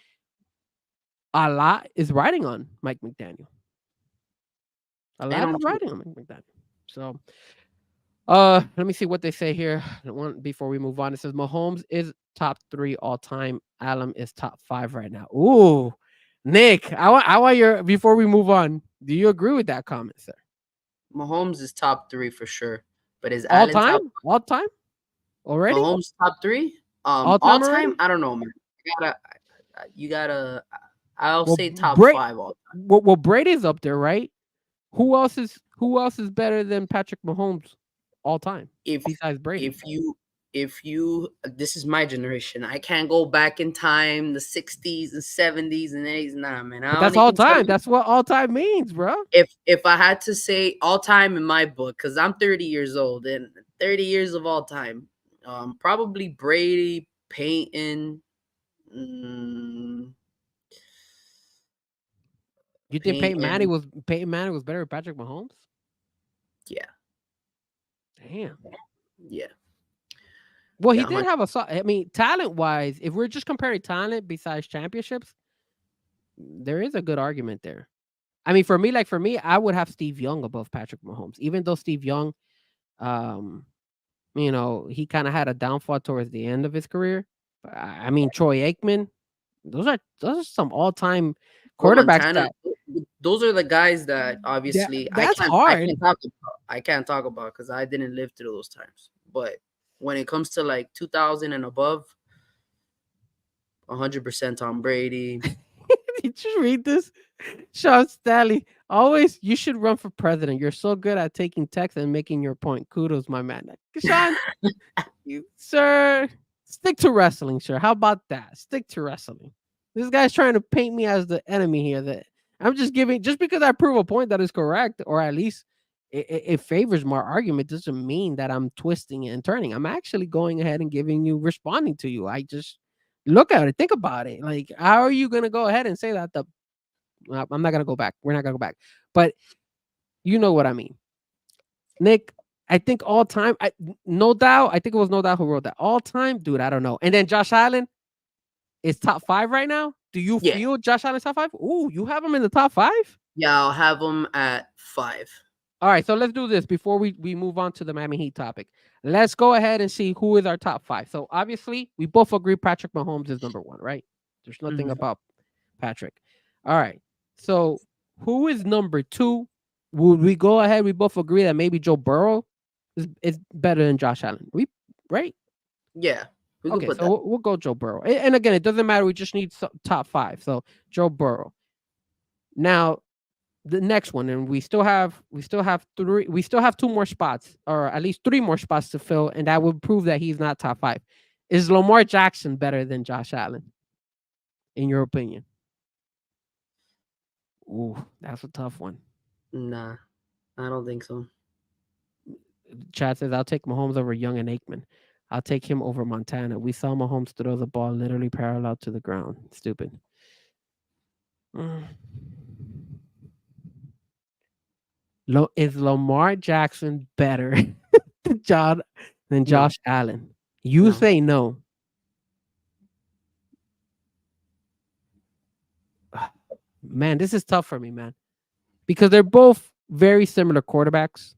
a lot is riding on Mike McDaniel. A lot is riding on Mike McDaniel. So, let me see what they say here. One before we move on. It says Mahomes is top 3 all time. Allen is top 5 right now. Ooh, Nick, I want your before we move on. Do you agree with that comment, sir? Mahomes is top 3 for sure, but is All Allen top? time? All time? Already? Mahomes top 3? All All time time? already? I don't know, man. You gotta. I'll Well, say top Bra- 5 all time. well, Brady's up there, right? Who else is better than Patrick Mahomes all time If besides Brady? if you this is my generation. I can't go back in time, the 60s and 70s and 80s. Nah, man. I But that's only all can tell time. you That's what all time means, bro. if I had to say all time in my book, because I'm 30 years old and 30 years of all time, probably Brady, Peyton. mm, You think Peyton, Peyton Manning was better than Patrick Mahomes? yeah, Damn. yeah, Well, he yeah. did have I mean, talent wise, if we're just comparing talent besides championships, there is a good argument there. I mean, for me, I would have Steve Young above Patrick Mahomes, even though Steve Young, um, he kind of had a downfall towards the end of his career. I mean, Troy Aikman, those are some all time Well, quarterbacks Montana, that those are the guys that obviously that's hard. I can't talk about because I didn't live through those times. But when it comes to like 2000 and above, 100% Tom Brady. Did you read this? Sean Stanley, always you should run for president. You're so good at taking text and making your point. Kudos, my man. Sean, sir. Stick to wrestling, sure. How about that? Stick to wrestling. This guy's trying to paint me as the enemy here. That I'm just giving, just because I prove a point that is correct, or at least it favors my argument, doesn't mean that I'm twisting it and turning. I'm actually going ahead and giving you, responding to you. I just look at it, think about it. Like, how are you gonna go ahead and say that? I'm not gonna go back. We're not gonna go back. But you know what I mean, Nick. I think all time, no doubt. I think it was No Doubt who wrote that. All time, dude. I don't know. And then Josh Allen is top 5 right now. Do you Yeah. feel Josh Allen's top 5? Ooh, you have him in the top 5? Yeah, I'll have him at 5. All right, so let's do this before we move on to the Miami Heat topic. Let's go ahead and see who is our top 5. So obviously, we both agree Patrick Mahomes is number 1, right? There's nothing about Patrick. All right. So who is number 2? Would we go ahead? We both agree that maybe Joe Burrow is better than Josh Allen. Right? Yeah. We can Okay, put so that. we'll go Joe Burrow. And again, it doesn't matter. We just need top 5. So Joe Burrow. Now, the next one, and we still have 2 more spots, or at least 3 more spots to fill, and that would prove that he's not top 5. Is Lamar Jackson better than Josh Allen, in your opinion? Ooh, that's a tough one. Nah, I don't think so. Chad says, I'll take Mahomes over Young and Aikman. I'll take him over Montana. We saw Mahomes throw the ball literally parallel to the ground. Stupid. Is Lamar Jackson better than Josh Allen? You say no. Man, this is tough for me, man. Because they're both very similar quarterbacks.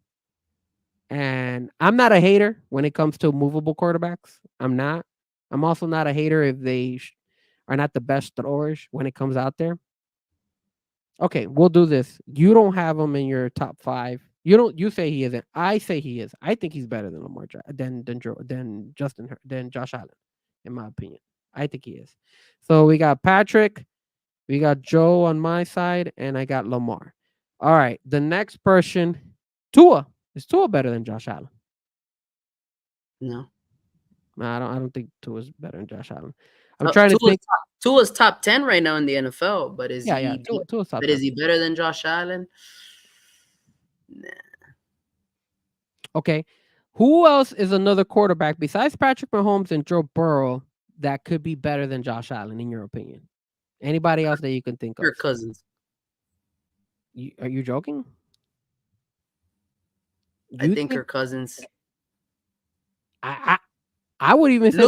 And I'm not a hater when it comes to movable quarterbacks. I'm not. I'm also not a hater if they are not the best throwers when it comes out there. Okay, we'll do this. You don't have him in your top 5. You say he isn't. I say he is. I think he's better than than Josh Allen, in my opinion. I think he is. So we got Patrick, we got Joe on my side, and I got Lamar. All right, the next person, Tua. Is Tua better than Josh Allen? No. I don't think Tua's better than Josh Allen. I'm trying to think. Tua's top 10 right now in the NFL, but is Tua's top 10. is he better than Josh Allen? Nah. Okay. Who else is another quarterback besides Patrick Mahomes and Joe Burrow that could be better than Josh Allen, in your opinion? Anybody else that you can think of? Kirk Cousins. Are you joking? I think Kirk Cousins. I would even say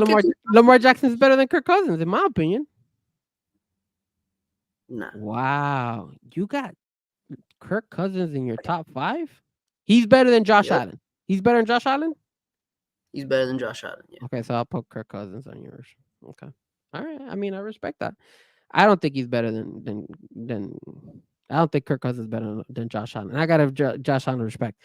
Lamar Jackson is better than Kirk Cousins, in my opinion. Nah. Wow. You got Kirk Cousins in your top 5? He's better than Josh Allen. He's better than Josh Allen? He's better than Josh Allen, yeah. Okay, so I'll put Kirk Cousins on yours. Okay. All right. I mean, I respect that. I don't think he's better than I don't think Kirk Cousins is better than Josh Allen. I gotta have Josh Allen respect.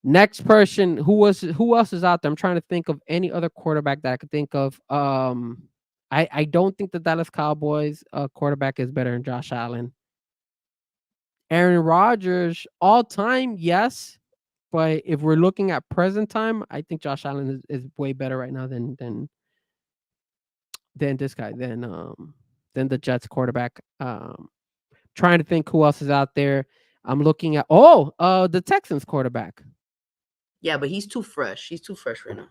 Next person, who else is out there? I'm trying to think of any other quarterback that I could think of. I don't think the Dallas Cowboys quarterback is better than Josh Allen. Aaron Rodgers, all time, yes. But if we're looking at present time, I think Josh Allen is way better right now than this guy, than the Jets quarterback. Trying to think who else is out there. I'm looking at the Texans quarterback. Yeah, but he's too fresh. He's too fresh right now.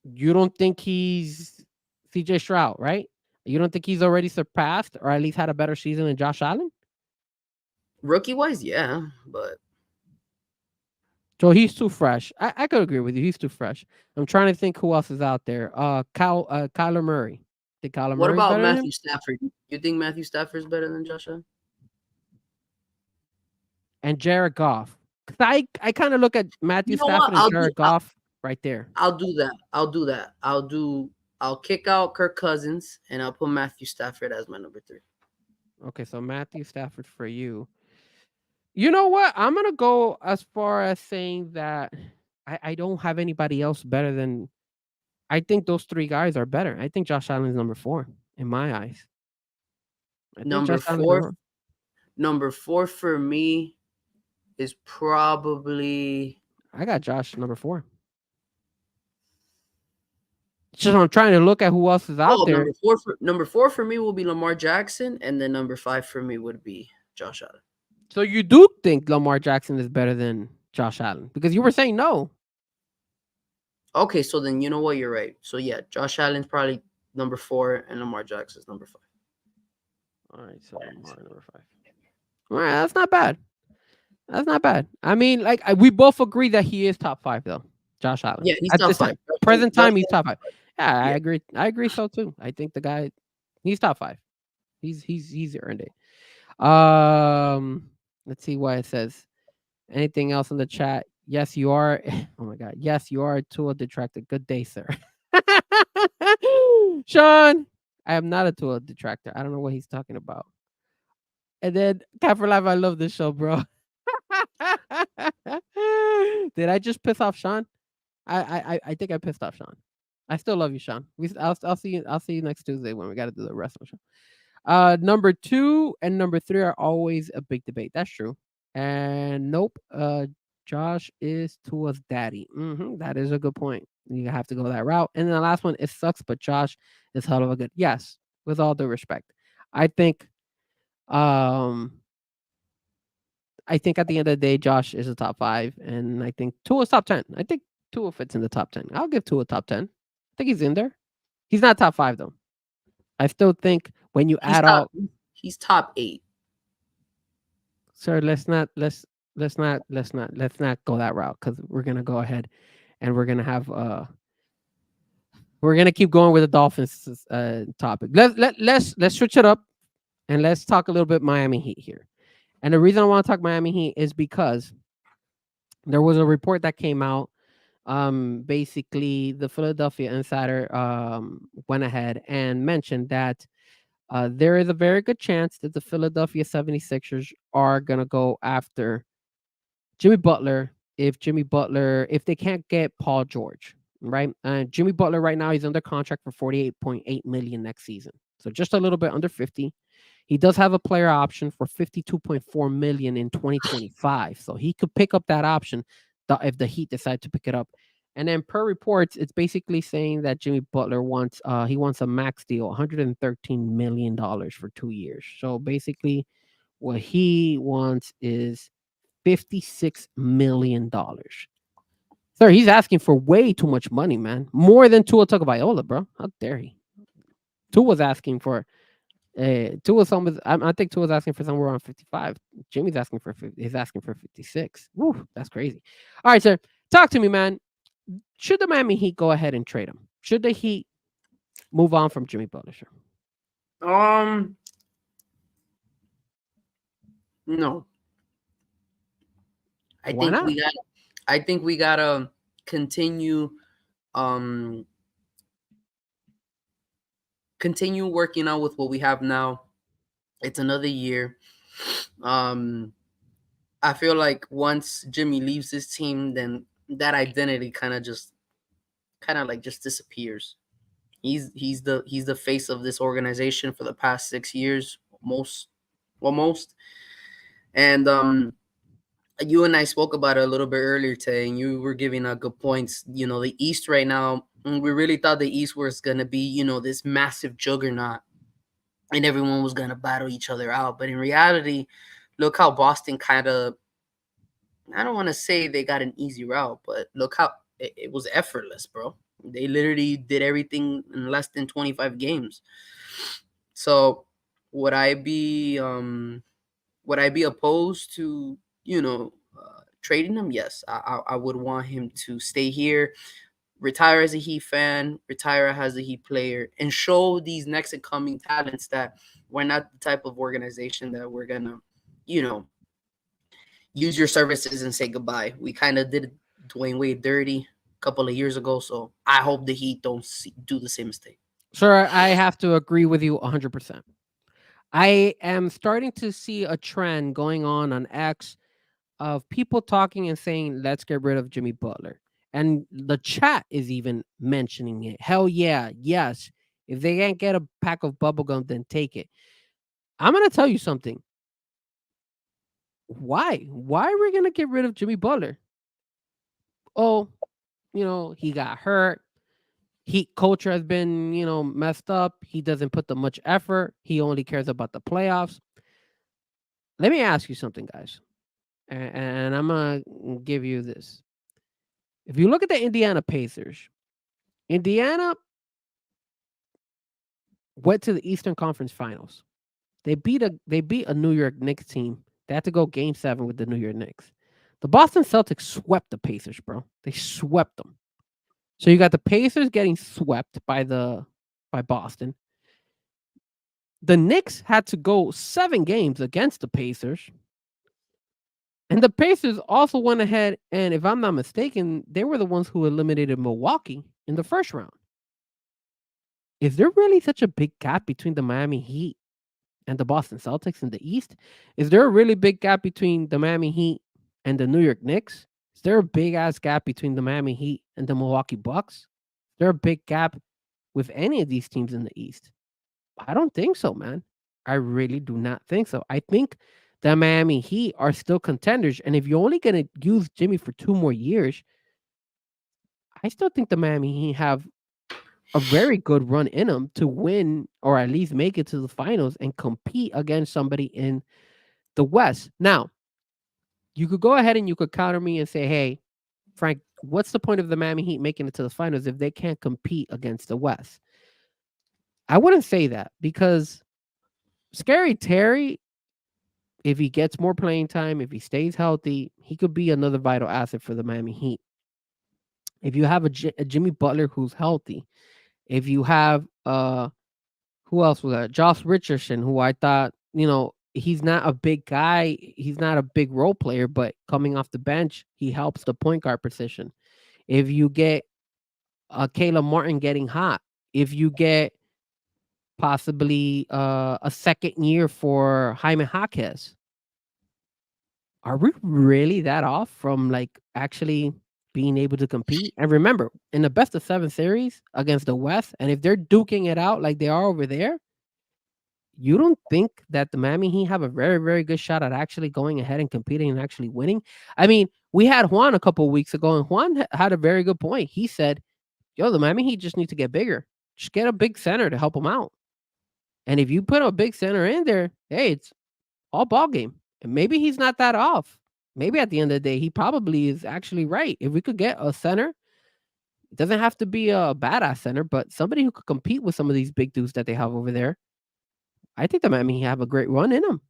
You don't think he's CJ Stroud, right? You don't think he's already surpassed or at least had a better season than Josh Allen? Rookie wise, yeah, but so he's too fresh. I could agree with you. He's too fresh. I'm trying to think who else is out there. Kyler Murray. What about Matthew Stafford? You think Matthew Stafford is better than Josh Allen? And Jared Goff. Because I kind of look at Matthew Stafford and Jared Goff right there. I'll do that. I'll kick out Kirk Cousins and I'll put Matthew Stafford as my number 3. Okay, so Matthew Stafford for you. You know what? I'm gonna go as far as saying that I don't have anybody else better than. I think those 3 guys are better. I think Josh Allen is number 4 in my eyes. Number 4 for me is probably. I got Josh number 4. just I'm trying to look at who else is out Oh, there. number four for me will be Lamar Jackson, and then number 5 for me would be Josh Allen. So you do think Lamar Jackson is better than Josh Allen? Because you were saying no. Okay, so then you know what? You're right. So yeah, Josh Allen's probably number 4, and Lamar Jackson's number 5. All right, so Lamar number 5. All right, that's not bad. That's not bad. I mean, like we both agree that he is top 5 though. Josh Allen. Yeah, he's At top this 5. time, present Josh time, he's top 5. Yeah, I Yeah. agree. I agree so too. I think the guy, he's top 5. He's earned it. Let's see what it says. Anything else in the chat? Yes, you are. Oh my god. Yes, you are a Tua detractor. Good day, sir. Sean, I am not a Tua detractor. I don't know what he's talking about. And then Cat for Life, I love this show, bro. Did I just piss off Sean? I think I pissed off Sean. I still love you, Sean. I'll see you. I'll see you next Tuesday when we got to do the wrestling show. Number 2 and number 3 are always a big debate. That's true. And nope. Josh is Tua's daddy. That is a good point. You have to go that route. And then the last one, it sucks, but Josh is hell of a good. Yes, with all due respect, I think. I think at the end of the day, Josh is a top 5, and I think Tua's top 10. I think Tua fits in the top 10. I'll give Tua top 10. I think he's in there. He's not top 5 though. I still think when you add all, he's top 8. sir, let's not go that route, because we're gonna go ahead and we're gonna have we're gonna keep going with the Dolphins topic. Let's switch it up and let's talk a little bit Miami Heat here. And the reason I want to talk Miami Heat is because there was a report that came out. Basically, the Philadelphia Insider went ahead and mentioned that there is a very good chance that the Philadelphia 76ers are going to go after Jimmy Butler if they can't get Paul George, right? Jimmy Butler right now, he's under contract for $48.8 million next season. So just a little bit under 50. He does have a player option for $52.4 million in 2025. So he could pick up that option if the Heat decide to pick it up. And then per reports, it's basically saying that Jimmy Butler wants a max deal, $113 million for 2 years. So basically what he wants is $56 million. Sir, he's asking for way too much money, man. More than Tua Tagovailoa, bro. How dare he? Tua's asking for I think Tua's asking for somewhere around 55. Jimmy's asking for 50, he's asking for 56. Woo, that's crazy. All right, sir. Talk to me, man. Should the Miami Heat go ahead and trade him? Should the Heat move on from Jimmy Butler? Sure. No. Why not? I think we gotta continue working on with what we have now. It's another year. I feel like once Jimmy leaves this team, then that identity kind of just disappears. He's the face of this organization for the past 6 years, most. And you and I spoke about it a little bit earlier today, and you were giving out good points. You know, the East right now, we really thought the East was gonna be, you know, this massive juggernaut, and everyone was gonna battle each other out. But in reality, look how Boston kind of, I don't want to say they got an easy route, but look how it was effortless, bro. They literally did everything in less than 25 games. So would I be opposed to, you know, trading him? Yes, I would want him to stay here, retire as a Heat fan, retire as a Heat player, and show these next and coming talents that we're not the type of organization that we're gonna, you know, use your services and say goodbye. We kind of did Dwayne Wade dirty a couple of years ago, so I hope the Heat don't do the same mistake. Sir, I have to agree with you 100%. I am starting to see a trend going on X of people talking and saying, let's get rid of Jimmy Butler. And the chat is even mentioning it. Hell yeah, yes. If they can't get a pack of bubblegum, then take it. I'm going to tell you something. Why? Why are we going to get rid of Jimmy Butler? Oh, you know, he got hurt. Heat culture has been, messed up. He doesn't put the much effort. He only cares about the playoffs. Let me ask you something, guys, and I'm gonna give you this. If you look at the Indiana Pacers, Indiana went to the Eastern Conference Finals. They beat a New York Knicks team. They had to go Game 7 with the New York Knicks. The Boston Celtics swept the Pacers, bro. They swept them. So you got the Pacers getting swept by Boston. The Knicks had to go 7 games against the Pacers. And the Pacers also went ahead and, if I'm not mistaken, they were the ones who eliminated Milwaukee in the first round. Is there really such a big gap between the Miami Heat and the Boston Celtics in the East? Is there a really big gap between the Miami Heat and the New York Knicks? Is there a big ass gap between the Miami Heat and the Milwaukee Bucks? Is there a big gap with any of these teams in the East? I don't think so, man. I really do not think so. I think the Miami Heat are still contenders. And if you're only going to use Jimmy for 2 more years, I still think the Miami Heat have a very good run in them to win or at least make it to the finals and compete against somebody in the West. Now, you could go ahead and you could counter me and say, hey, Frank, what's the point of the Miami Heat making it to the finals if they can't compete against the West? I wouldn't say that because Scary Terry, if he gets more playing time, if he stays healthy, he could be another vital asset for the Miami Heat. If you have a Jimmy Butler who's healthy, if you have who else was that? Josh Richardson, who I thought, he's not a big guy, he's not a big role player, but coming off the bench, he helps the point guard position. If you get Caleb Martin getting hot, if you get possibly a second year for Jaime Jaquez, are we really that off from actually being able to compete? And remember, in the best of 7 series against the West, and if they're duking it out like they are over there, you don't think that the Miami Heat have a very, very good shot at actually going ahead and competing and actually winning? I mean, we had Juan a couple of weeks ago, and Juan had a very good point. He said, yo, the Miami Heat just need to get bigger. Just get a big center to help them out. And if you put a big center in there, hey, it's all ball game. And maybe he's not that off. Maybe at the end of the day, he probably is actually right. If we could get a center, it doesn't have to be a badass center, but somebody who could compete with some of these big dudes that they have over there, I think the Miami Heat have a great run in them.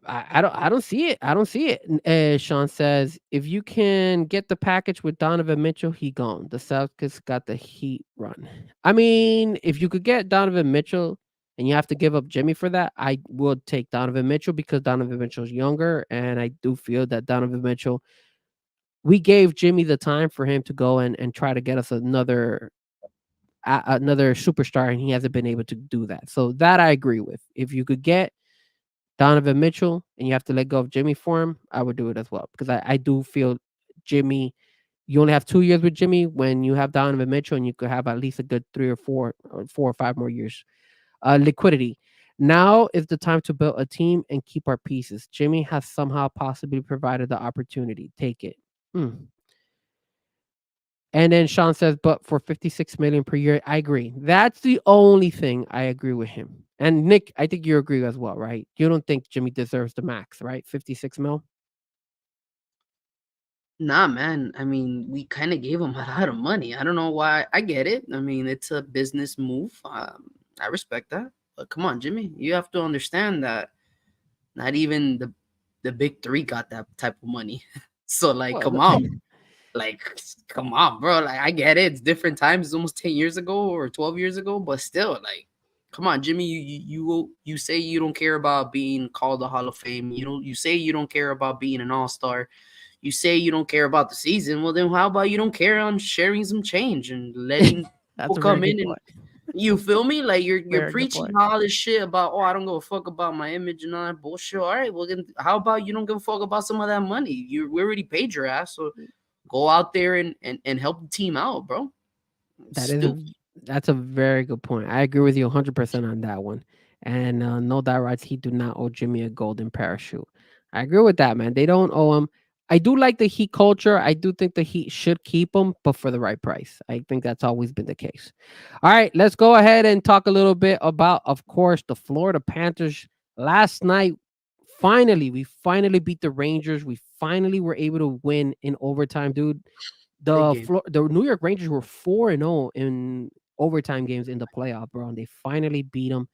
I don't see it. I don't see it. Sean says, if you can get the package with Donovan Mitchell, he gone. The Celtics got the Heat run. I mean, if you could get Donovan Mitchell and you have to give up Jimmy for that, I would take Donovan Mitchell because Donovan Mitchell's younger, and I do feel that Donovan Mitchell, we gave Jimmy the time for him to go and try to get us another superstar, and he hasn't been able to do that. So that I agree with. If you could get Donovan Mitchell and you have to let go of Jimmy for him, I would do it as well because I do feel Jimmy, you only have 2 years with Jimmy when you have Donovan Mitchell, and you could have at least a good 3 or 4 or 4 or 5 more years. Liquidity. Now is the time to build a team and keep our pieces. Jimmy has somehow possibly provided the opportunity. Take it. And then Sean says, but for 56 million per year, I agree. That's the only thing I agree with him. And Nick, I think you agree as well, right? You don't think Jimmy deserves the max, right? 56 mil? Nah, man. I mean, we kind of gave him a lot of money. I don't know why. I get it. I mean, it's a business move. I respect that. But come on, Jimmy. You have to understand that not even the big three got that type of money. So, come on. Come on, bro. I get it. It's different times. It's almost 10 years ago or 12 years ago. But still, come on, Jimmy. You say you don't care about being called a Hall of Fame. You say you don't care about being an All-Star. You say you don't care about the season. Well, then how about you don't care on sharing some change and letting people come in and you feel me? You're preaching all this shit about, I don't give a fuck about my image and all that bullshit. All right, well then how about you don't give a fuck about some of that money? We already paid your ass, so go out there and help the team out, bro. That's a very good point. I agree with you 100% on that one. And no doubt, rights, he do not owe Jimmy a golden parachute. I agree with that, man. They don't owe him. I do like the Heat culture. I do think the Heat should keep him, but for the right price. I think that's always been the case. All right, let's go ahead and talk a little bit about, of course, the Florida Panthers. Last night, we finally beat the Rangers. We finally were able to win in overtime, dude. Big game. The New York Rangers were 4-0 in overtime games in the playoff, bro, and they finally beat them.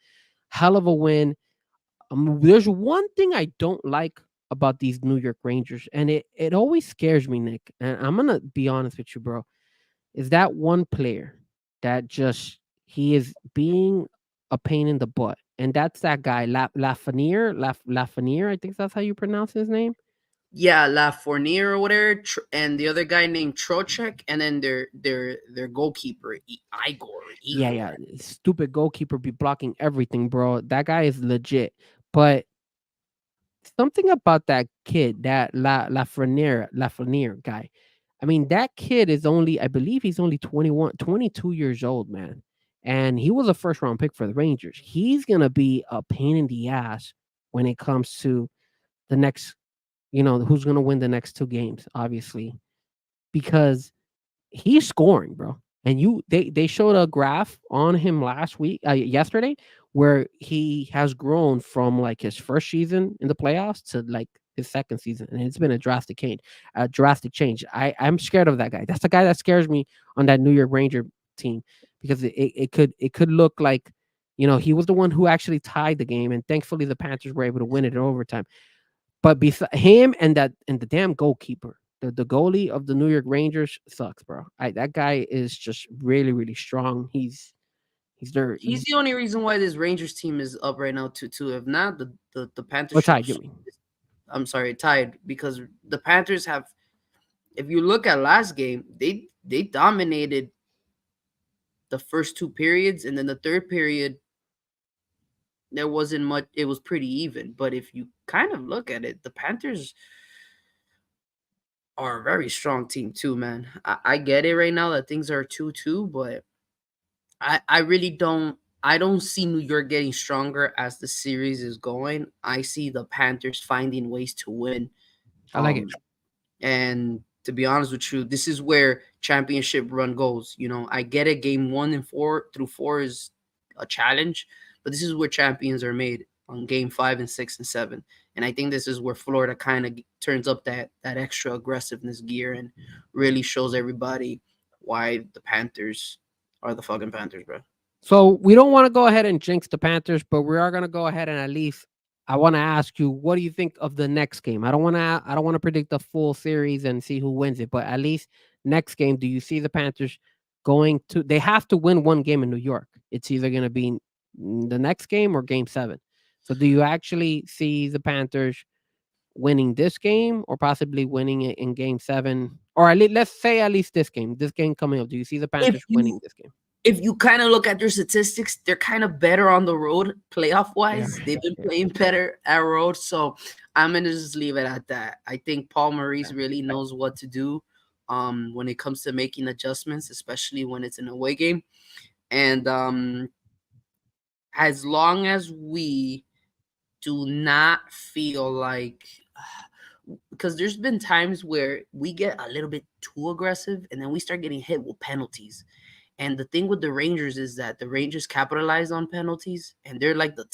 Hell of a win. There's one thing I don't like about these New York Rangers, and it always scares me, Nick. And I'm gonna be honest with you, bro. Is that one player that just he is being a pain in the butt, and that's that guy Lafreniere. I think that's how you pronounce his name. Yeah, La Fournier or whatever, and the other guy named Trocek, and then their goalkeeper Yeah, Igor. yeah. Stupid goalkeeper be blocking everything, bro. That guy is legit, but something about that kid, that Lafreniere guy. I mean, that kid is only, I believe he's only 21, 22 years old, man. And he was a first round pick for the Rangers. He's going to be a pain in the ass when it comes to the next, who's going to win the next two games, obviously, because he's scoring, bro. And they showed a graph on him yesterday, where he has grown from like his first season in the playoffs to like his second season, and it's been a drastic change. A drastic change. I'm scared of that guy. That's the guy that scares me on that New York Ranger team, because it could look like, he was the one who actually tied the game, and thankfully the Panthers were able to win it in overtime. But beside him and the damn goalkeeper, the goalie of the New York Rangers sucks, bro. That guy is just really, really strong. He's there. He's the only reason why this Rangers team is up right now, too. If not, the Panthers What should side have. you mean? I'm sorry, tied, because the Panthers have. If you look at last game, they dominated the first two periods, and then the third period there wasn't much. It was pretty even. But if you kind of look at it, the Panthers are a very strong team too, man. I get it right now that things are 2-2, but I really don't see New York getting stronger as the series is going. I see the Panthers finding ways to win. I like it. Um and to be honest with you, this is where championship run goes. I get it, game 1 and 4 is a challenge, but this is where champions are made, on game 5 and 6 and 7. And I think this is where Florida kind of turns up that extra aggressiveness gear and really shows everybody why the Panthers are the fucking Panthers, bro. So we don't want to go ahead and jinx the Panthers, but we are going to go ahead and at least I want to ask you, what do you think of the next game? I don't want to predict the full series and see who wins it, but at least next game, do you see the Panthers they have to win one game in New York. It's either going to be the next game or game 7. So do you actually see the Panthers winning this game, or possibly winning it in game 7, or let's say at least this game coming up? Do you see the If Panthers winning you this game? if you kind of look at their statistics, they're kind of better on the road playoff Yeah, wise. They've been yeah. playing better at road. So I'm gonna just leave it at that. I think Paul Maurice really knows what to do when it comes to making adjustments, especially when it's an away game. And as long as we do not feel like, because there's been times where we get a little bit too aggressive and then we start getting hit with penalties. And the thing with the Rangers is that the Rangers capitalize on penalties, and they're like the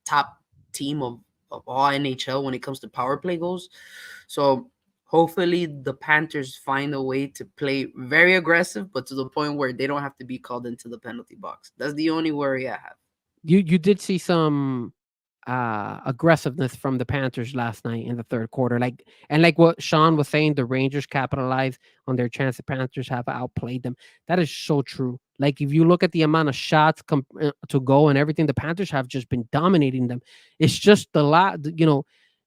top team of all NHL when it comes to power play goals. So hopefully the Panthers find a way to play very aggressive, but to the point where they don't have to be called into the penalty box. That's the only worry I have. You did see some aggressiveness from the Panthers last night in the third quarter. Like what Sean was saying, the Rangers capitalized on their chance. The Panthers have outplayed them. That is so true. Like if you look at the amount of shots to go and everything, the Panthers have just been dominating them. It's just the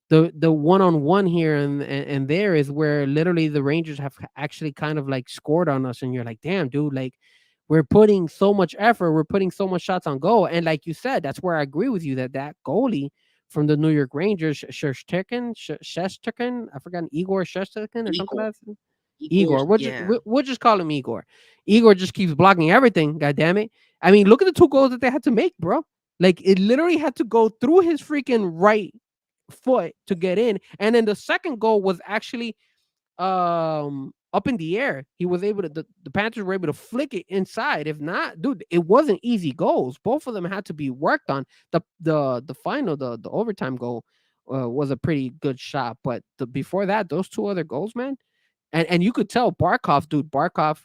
one-on-one here and there is where literally the Rangers have actually kind of like scored on us, and you're like, damn, dude, like we're putting so much effort, we're putting so much shots on goal. And like you said, that's where I agree with you that goalie from the New York Rangers, Shesterkin, I forgot, Igor Shesterkin or something Igor, like that. Igor, yeah, we'll just call him Igor. Igor just keeps blocking everything. God damn it! I mean, look at the 2 goals that they had to make, bro. Like it literally had to go through his freaking right foot to get in, and then the second goal was actually up in the air. He was able to the Panthers were able to flick it inside. If not, dude, it wasn't easy goals. Both of them had to be worked on. The final the overtime goal was a pretty good shot, but before that, those two other goals, man, and you could tell Barkov, dude, Barkov.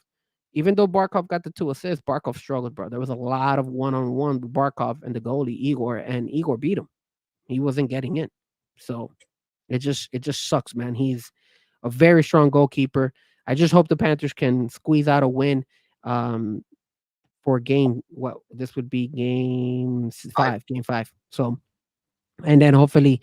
Even though Barkov got the two assists, Barkov struggled, bro. There was a lot of one-on-one with Barkov and the goalie Igor, and Igor beat him. He wasn't getting in. So it just sucks, man. He's a very strong goalkeeper. I just hope the Panthers can squeeze out a win um, for game. What this would be Five. game five. So and then hopefully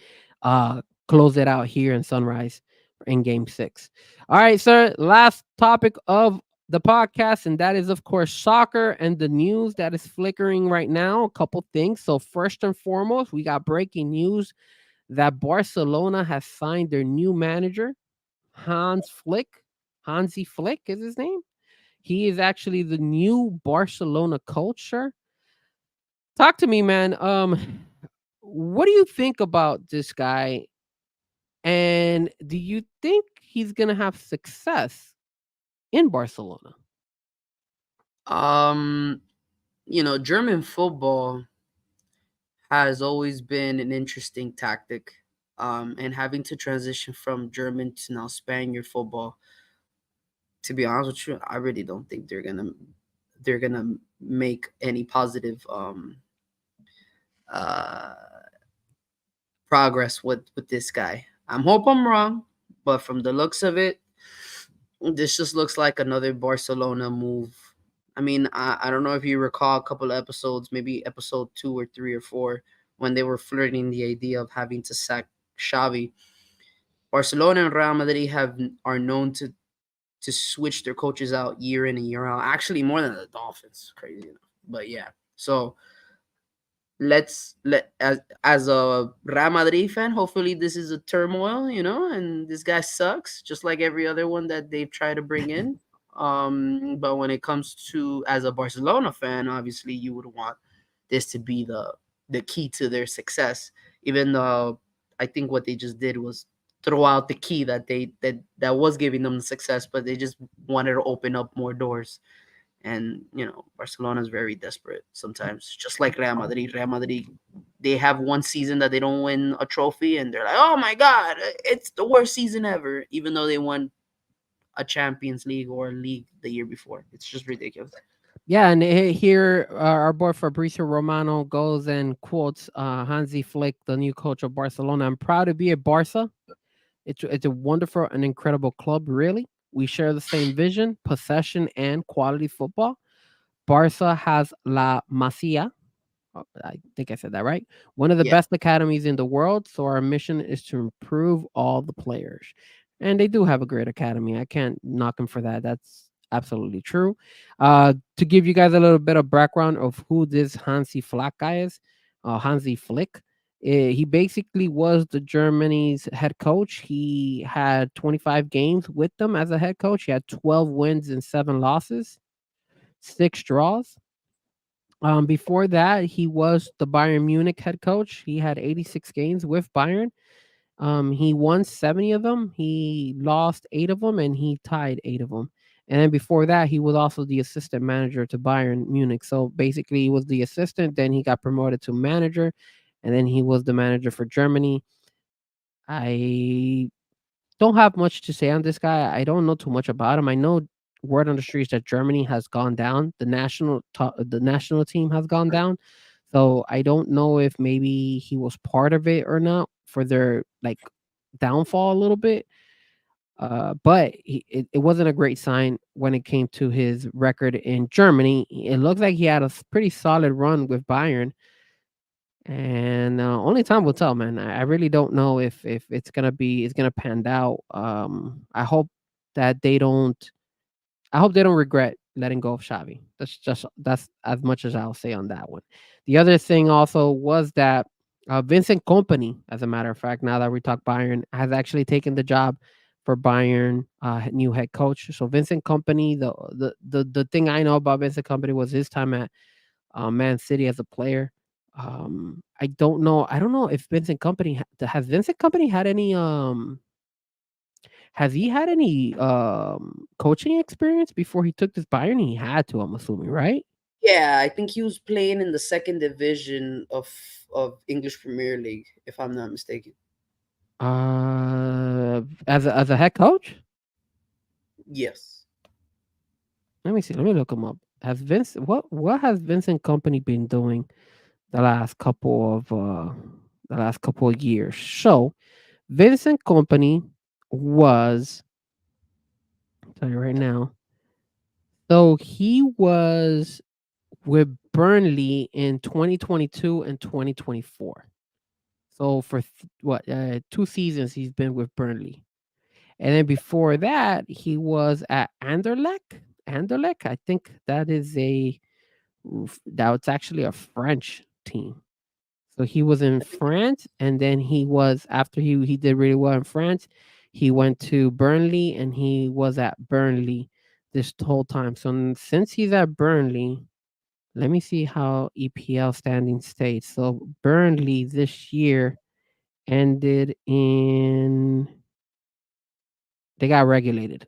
close it out here in Sunrise in game six. All right, sir. Last topic of the podcast, and that is, of course, soccer and the news that is flickering right now. A couple things. So, first and foremost, we got breaking news that Barcelona has signed their new manager, Hans Flick. Hansi Flick is his name. He is actually the new Barcelona coach, sir. Talk to me, man. What do you think about this guy? And do you think he's gonna have success in Barcelona? Um, German football has always been an interesting tactic. And having to transition from German to now Spaniard football, to be honest with you, I really don't think they're gonna make any positive uh progress with this guy. Hope I'm wrong, but from the looks of it, this just looks like another Barcelona move. I mean, I don't know if you recall a couple of episodes, maybe episode 2 or 3 or 4, when they were flirting the idea of having to sack Xavi. Barcelona and Real Madrid are known to switch their coaches out year in and year out. Actually, more than the Dolphins, crazy enough. But yeah, so let as a Real Madrid fan, hopefully this is a turmoil, and this guy sucks just like every other one that they've tried to bring in. But when it comes to as a Barcelona fan, obviously you would want this to be the key to their success. Even though I think what they just did was throw out the key that was giving them the success, but they just wanted to open up more doors. And Barcelona is very desperate sometimes, just like Real Madrid. Real Madrid, they have one season that they don't win a trophy, and they're like, "Oh my God, it's the worst season ever," even though they won a Champions League or a league the year before. It's just ridiculous. Yeah, and here our boy Fabrizio Romano goes and quotes Hansi Flick, the new coach of Barcelona. I'm proud to be a Barca. It's a wonderful and incredible club, really. We share the same vision, possession, and quality football. Barca has La Masia. I think I said that right. One of the Yeah. best academies in the world. So our mission is to improve all the players. And they do have a great academy. I can't knock them for that. That's absolutely true. To give you guys a little bit of background of who this Hansi Flick guy is, Hansi Flick. He basically was the Germany's head coach. He had 25 games with them as a head coach. He had 12 wins and 7 losses, 6 draws. Before that, he was the Bayern Munich head coach. He had 86 games with Bayern. He won 70 of them. He lost 8 of them, and he tied 8 of them. And then before that, he was also the assistant manager to Bayern Munich. So basically, he was the assistant. Then he got promoted to manager, and then he was the manager for Germany. I don't have much to say on this guy. I don't know too much about him. I know word on the streets that Germany has gone down. The national team has gone down. So I don't know if maybe he was part of it or not for their like downfall a little bit. But it wasn't a great sign when it came to his record in Germany. It looked like he had a pretty solid run with Bayern, and only time will tell, man. I really don't know if it's gonna pan out. I hope that they don't. I hope they don't regret letting go of Xavi. That's as much as I'll say on that one. The other thing also was that Vincent Company, as a matter of fact, now that we talk Bayern, has actually taken the job for Bayern new head coach. So Vincent Company, the thing I know about Vincent Company was his time at Man City as a player. I don't know. I don't know if Vincent Company has Vincent Company had Has he had any coaching experience before he took this Bayern? He had to, I'm assuming, right? Yeah, I think he was playing in the second division of English Premier League, if I'm not mistaken. As a head coach? Yes. Let me see. Let me look him up. Has Vince what has Vincent Company been doing the last couple of years? So Vincent Company was, I'll tell you right now. So he was with Burnley in 2022 and 2024. So for 2 seasons he's been with Burnley. And then before that, he was at Anderlecht. Anderlecht, I think that's actually a French team. So he was in France, and then he was after he did really well in France, he went to Burnley, and he was at Burnley this whole time. So since he's at Burnley, let me see how EPL standing states. So Burnley this year ended in they got regulated.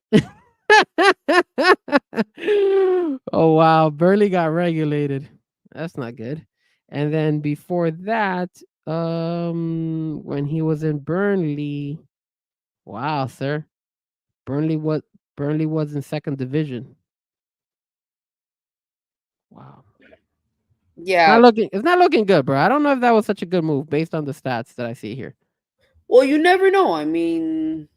Oh wow, Burnley got regulated. That's not good. And then before that, when he was in Burnley, wow, sir, Burnley was Burnley was in second division. Wow, Yeah. it's not looking good, bro. I don't know if that was such a good move based on the stats that I see here. Well, you never know. I mean,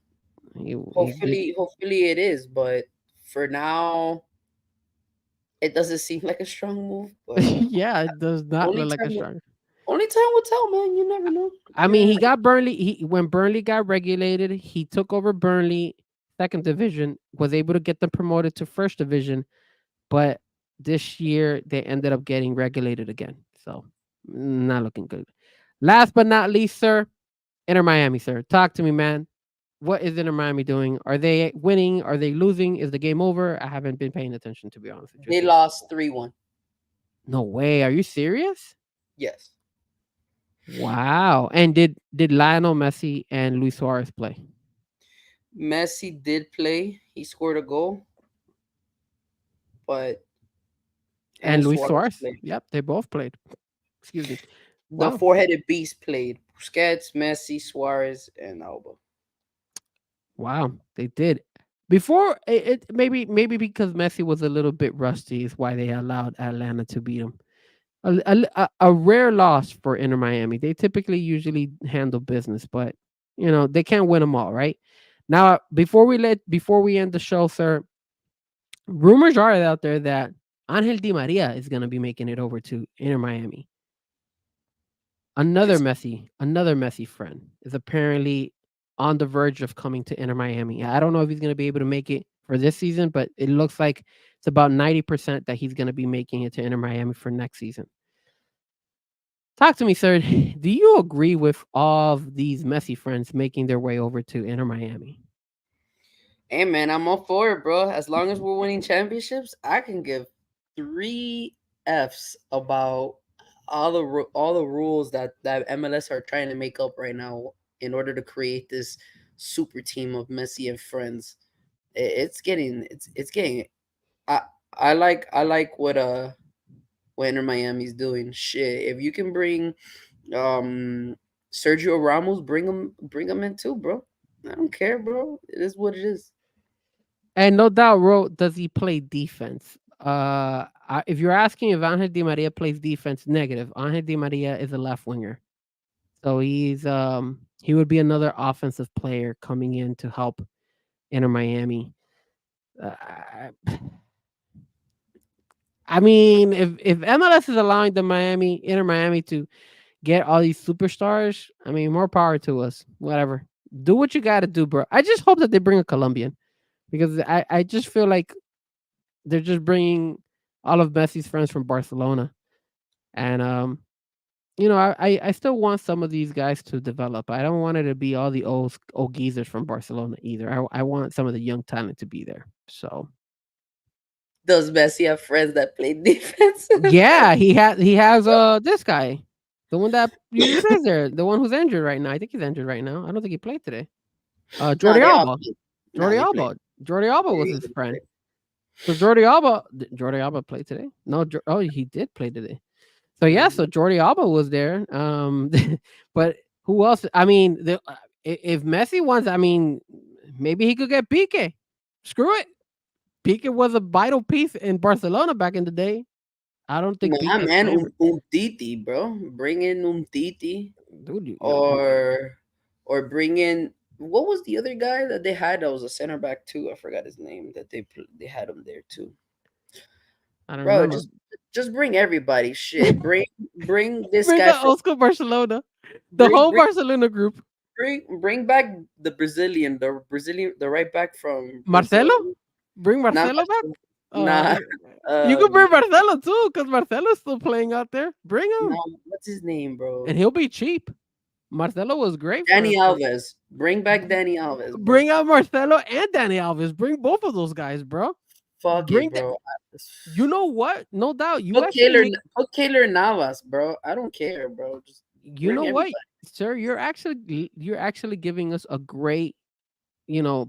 He did, hopefully it is, but for now, it doesn't seem like a strong move. But yeah, it does not only look like a time, strong. only time will tell, man. You never know. I mean, Yeah. he got Burnley. When Burnley got regulated, he took over Burnley, second division, was able to get them promoted to first division, but this year they ended up getting regulated again. So not looking good. Last but not least, sir, Inter Miami, sir. Talk to me, man. What is Inter Miami doing? Are they winning? Are they losing? Is the game over? I haven't been paying attention, to be honest with you. They lost 3-1. No way. Are you serious? Yes. Wow. And did Lionel Messi and Luis Suarez play? Messi did play. He scored a goal, but And and Luis Suarez Suarez? played. Yep, they both played. Excuse me. The Wow. four-headed beast played. Busquets, Messi, Suarez, and Alba. Wow. They did. Before maybe because Messi was a little bit rusty is why they allowed Atlanta to beat him. A rare loss for Inter Miami. They typically usually handle business, but they can't win them all, right? Now, before we end the show, sir, rumors are out there that Angel Di Maria is going to be making it over to Inter Miami. Another Messi friend is apparently on the verge of coming to Inter Miami. I don't know if he's going to be able to make it for this season, but it looks like it's about 90% that he's going to be making it to Inter Miami for next season. Talk to me, sir. Do you agree with all of these Messi friends making their way over to Inter Miami? Hey man, I'm all for it, bro. As long as we're winning championships, I can give 3 Fs about all the rules that MLS are trying to make up right now in order to create this super team of Messi and friends. It's getting. I I like what Inter Miami's doing. Shit, if you can bring um Sergio Ramos, bring him in too, bro. I don't care, bro. It is what it is. And no doubt, Ro, does he play defense? If you're asking if Angel Di Maria plays defense, negative. Angel Di Maria is a left winger, so he would be another offensive player coming in to help Inter Miami. Uh, I mean, if MLS is allowing Inter Miami to get all these superstars, I mean, more power to us. Whatever, do what you got to do, bro. I just hope that they bring a Colombian because I just feel like they're just bringing all of Messi's friends from Barcelona, and I still want some of these guys to develop. I don't want it to be all the old geezers from Barcelona either. I want some of the young talent to be there. So Does Messi have friends that play defense? yeah, he has this guy, the one that usually plays there, the one who's injured right now. I think he's injured right now. I don't think he played today. No, Jordi Alba. Nah, Jordi they played. Alba. Jordi Alba There was you his go. friend. So Jordi Alba played today. No, oh, he did play today. So yeah, so Mhm. Jordi Alba was there. But who else? I mean, if Messi wants, I mean, maybe he could get Pique. Screw it. Pique was a vital piece in Barcelona back in the day. I don't think Nah, Pique is man, playing Titi, bro. Bring in Titi, dude. or bring in, what was the other guy that they had that was a center back too? I forgot his name. That they had him there too. I don't Bro, remember. just bring everybody. Shit, bring this Bring guy the from old school Barcelona, the bring whole bring Barcelona group. bring back the right back from Brazil. Marcelo, bring Not Marcelo back. Nah, You could bring um, Marcelo too, because Marcelo's still playing out there. Bring him, no, what's his name, and bro? he'll be cheap. Marcelo was great Danny for Alves. Bring back Danny Alves, bro. bring out Marcelo and Danny Alves. Bring both of those guys, bro. Fuck it, Bring that. bro. You know what? No doubt. You actually make. Put Kaylor Navas, bro. I don't care, bro. Just You bring know what, everybody. sir? You're actually giving us a great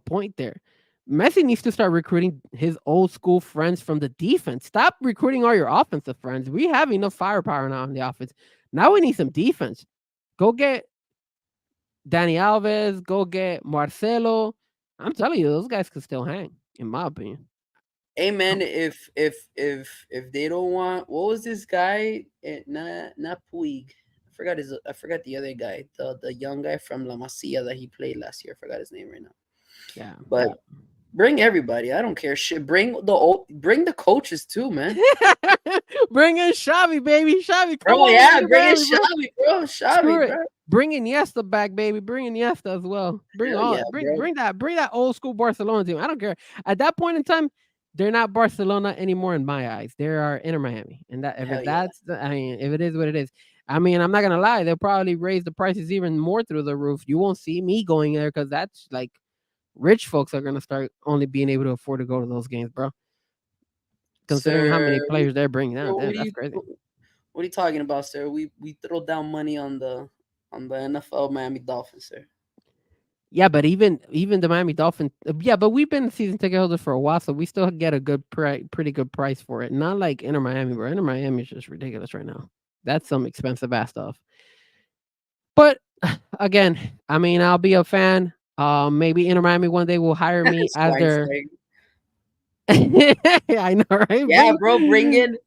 point there. Messi needs to start recruiting his old school friends from the defense. Stop recruiting all your offensive friends. We have enough firepower now in the offense. Now we need some defense. Go get Danny Alves. Go get Marcelo. I'm telling you, those guys could still hang, in my opinion. Hey man, Um, if they don't want, what was this guy? Not Puig. I forgot the other guy, the young guy from La Masia that he played last year. I forgot his name right now. Yeah. But bring everybody. I don't care. Shit. Bring the coaches too, man. Bring in Xavi, baby. Xavi, come Bro, over to yeah, the bring in valley, bro. Xavi, bro. Screw Xavi, it. bro. Bring Iniesta back, baby. Bring Iniesta as well. Bring Hell all yeah, bring bro. bring that old school Barcelona team. I don't care. At that point in time, they're not Barcelona anymore in my eyes. They are Inter Miami. And that Hell yeah. I mean, if it is what it is. I mean, I'm not gonna lie, they'll probably raise the prices even more through the roof. You won't see me going there because that's like rich folks are gonna start only being able to afford to go to those games, bro. Considering how many Sir, players they're bringing out, what damn, are that's you crazy. what are you talking about, sir? We throw down money on the NFL Miami Dolphins, sir. Yeah, but even the Miami Dolphins, yeah, but we've been season ticket holders for a while, so we still get a pretty good price for it. Not like Inter Miami, bro. Inter Miami is just ridiculous right now. That's some expensive ass stuff. But again, I mean, I'll be a fan. Maybe Inter Miami one day will hire me as their. Schweinsteiger. I know, right? Yeah, bro, bring in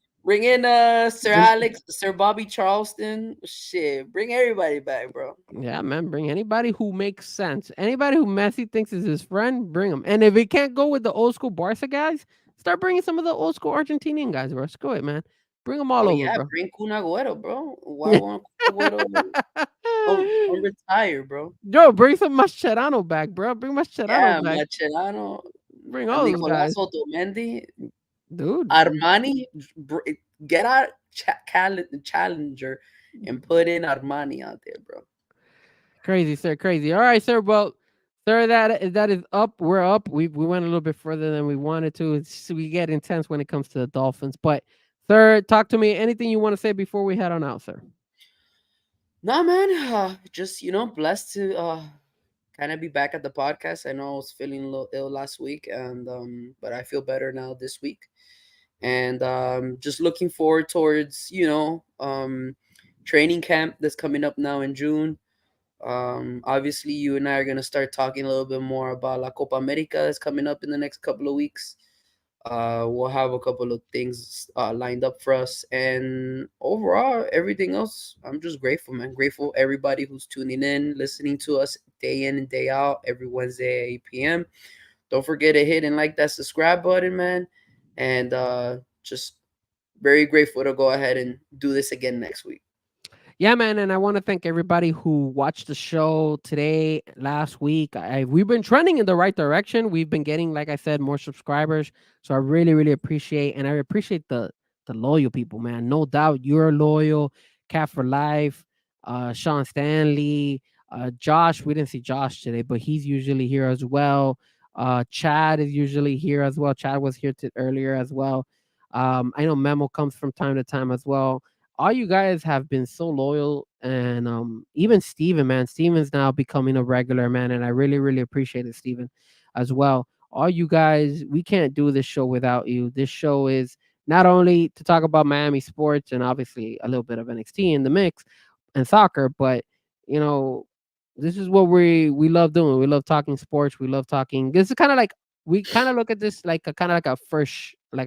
Sir Bobby Charleston. Shit, bring everybody back, bro. Yeah, man. Bring anybody who makes sense. Anybody who Messi thinks is his friend, bring them. And if it can't go with the old school Barca guys, start bringing some of the old school Argentinian guys, bro. Screw it, man. Bring them all Oh over, yeah, bro. bring Kun Agüero, bro. Why won't Kun Agüero retire, bro? Yo, bring some Mascherano back, bro. Bring Mascherano Yeah, back. Macherano, Bring all those Nicolas guys, Otamendi, dude. Armani. Get out Challenger and put in Armani out there, bro. Crazy, sir. Crazy. All right, sir. Well, sir, that is up. We're up. We went a little bit further than we wanted to. We get intense when it comes to the Dolphins. But, sir, talk to me. Anything you want to say before we head on out, sir? Nah, man. Just blessed to kind of be back at the podcast. I know I was feeling a little ill last week, and but I feel better now this week, and just looking forward towards training camp that's coming up now in June. Obviously, you and I are gonna start talking a little bit more about La Copa America that's coming up in the next couple of weeks. We'll have a couple of things lined up for us, and overall, everything else, I'm just grateful, man. Grateful everybody who's tuning in, listening to us day in and day out every Wednesday at 8 p.m. Don't forget to hit and like that subscribe button, man. And just very grateful to go ahead and do this again next week. Yeah, man, and I want to thank everybody who watched the show today, last week. We've been trending in the right direction. We've been getting, like I said, more subscribers. So I really, really appreciate, and I appreciate the loyal people, man. No doubt you're loyal. Cat for Life, Sean Stanley, Josh. We didn't see Josh today, but he's usually here as well. Chad is usually here as well. Chad was here earlier as well. I know Memo comes from time to time as well. All you guys have been so loyal, and even Steven, man. Steven's now becoming a regular, man, and I really, really appreciate it, Steven. as well. All you guys, we can't do this show without you. This show is not only to talk about Miami sports and obviously a little bit of NXT in the mix and soccer, but you know, this is what we love doing. We love talking sports. We love talking. This is kind of like we kind of look at this like a kind of like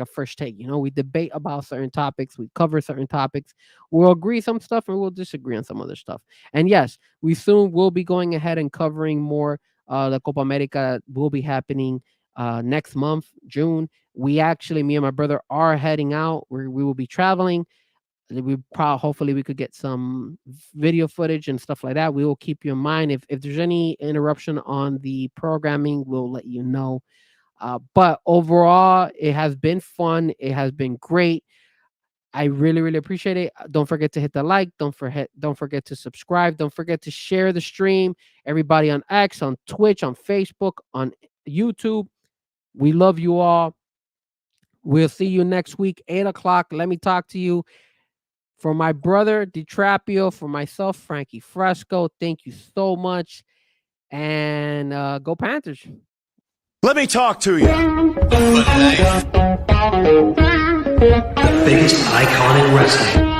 a first take. You know, we debate about certain topics. We cover certain topics. We'll agree some stuff and we'll disagree on some other stuff. And yes, we soon will be going ahead and covering more. The Copa America will be happening next month, June. We actually, me and my brother are heading out. We will be traveling. We probably hopefully we could get some video footage and stuff like that. We will keep you in mind. If there's any interruption on the programming, we'll let you know. But overall, it has been fun. It has been great. I really, really appreciate it. Don't forget to hit the like. Don't forget to subscribe. Don't forget to share the stream. Everybody on X, on Twitch, on Facebook, on YouTube. We love you all. We'll see you next week, 8 o'clock. Let me talk to you. For my brother, DiTrapio, for myself, Frankie Fresco, thank you so much. And go Panthers. Let me talk to you. The biggest icon in wrestling.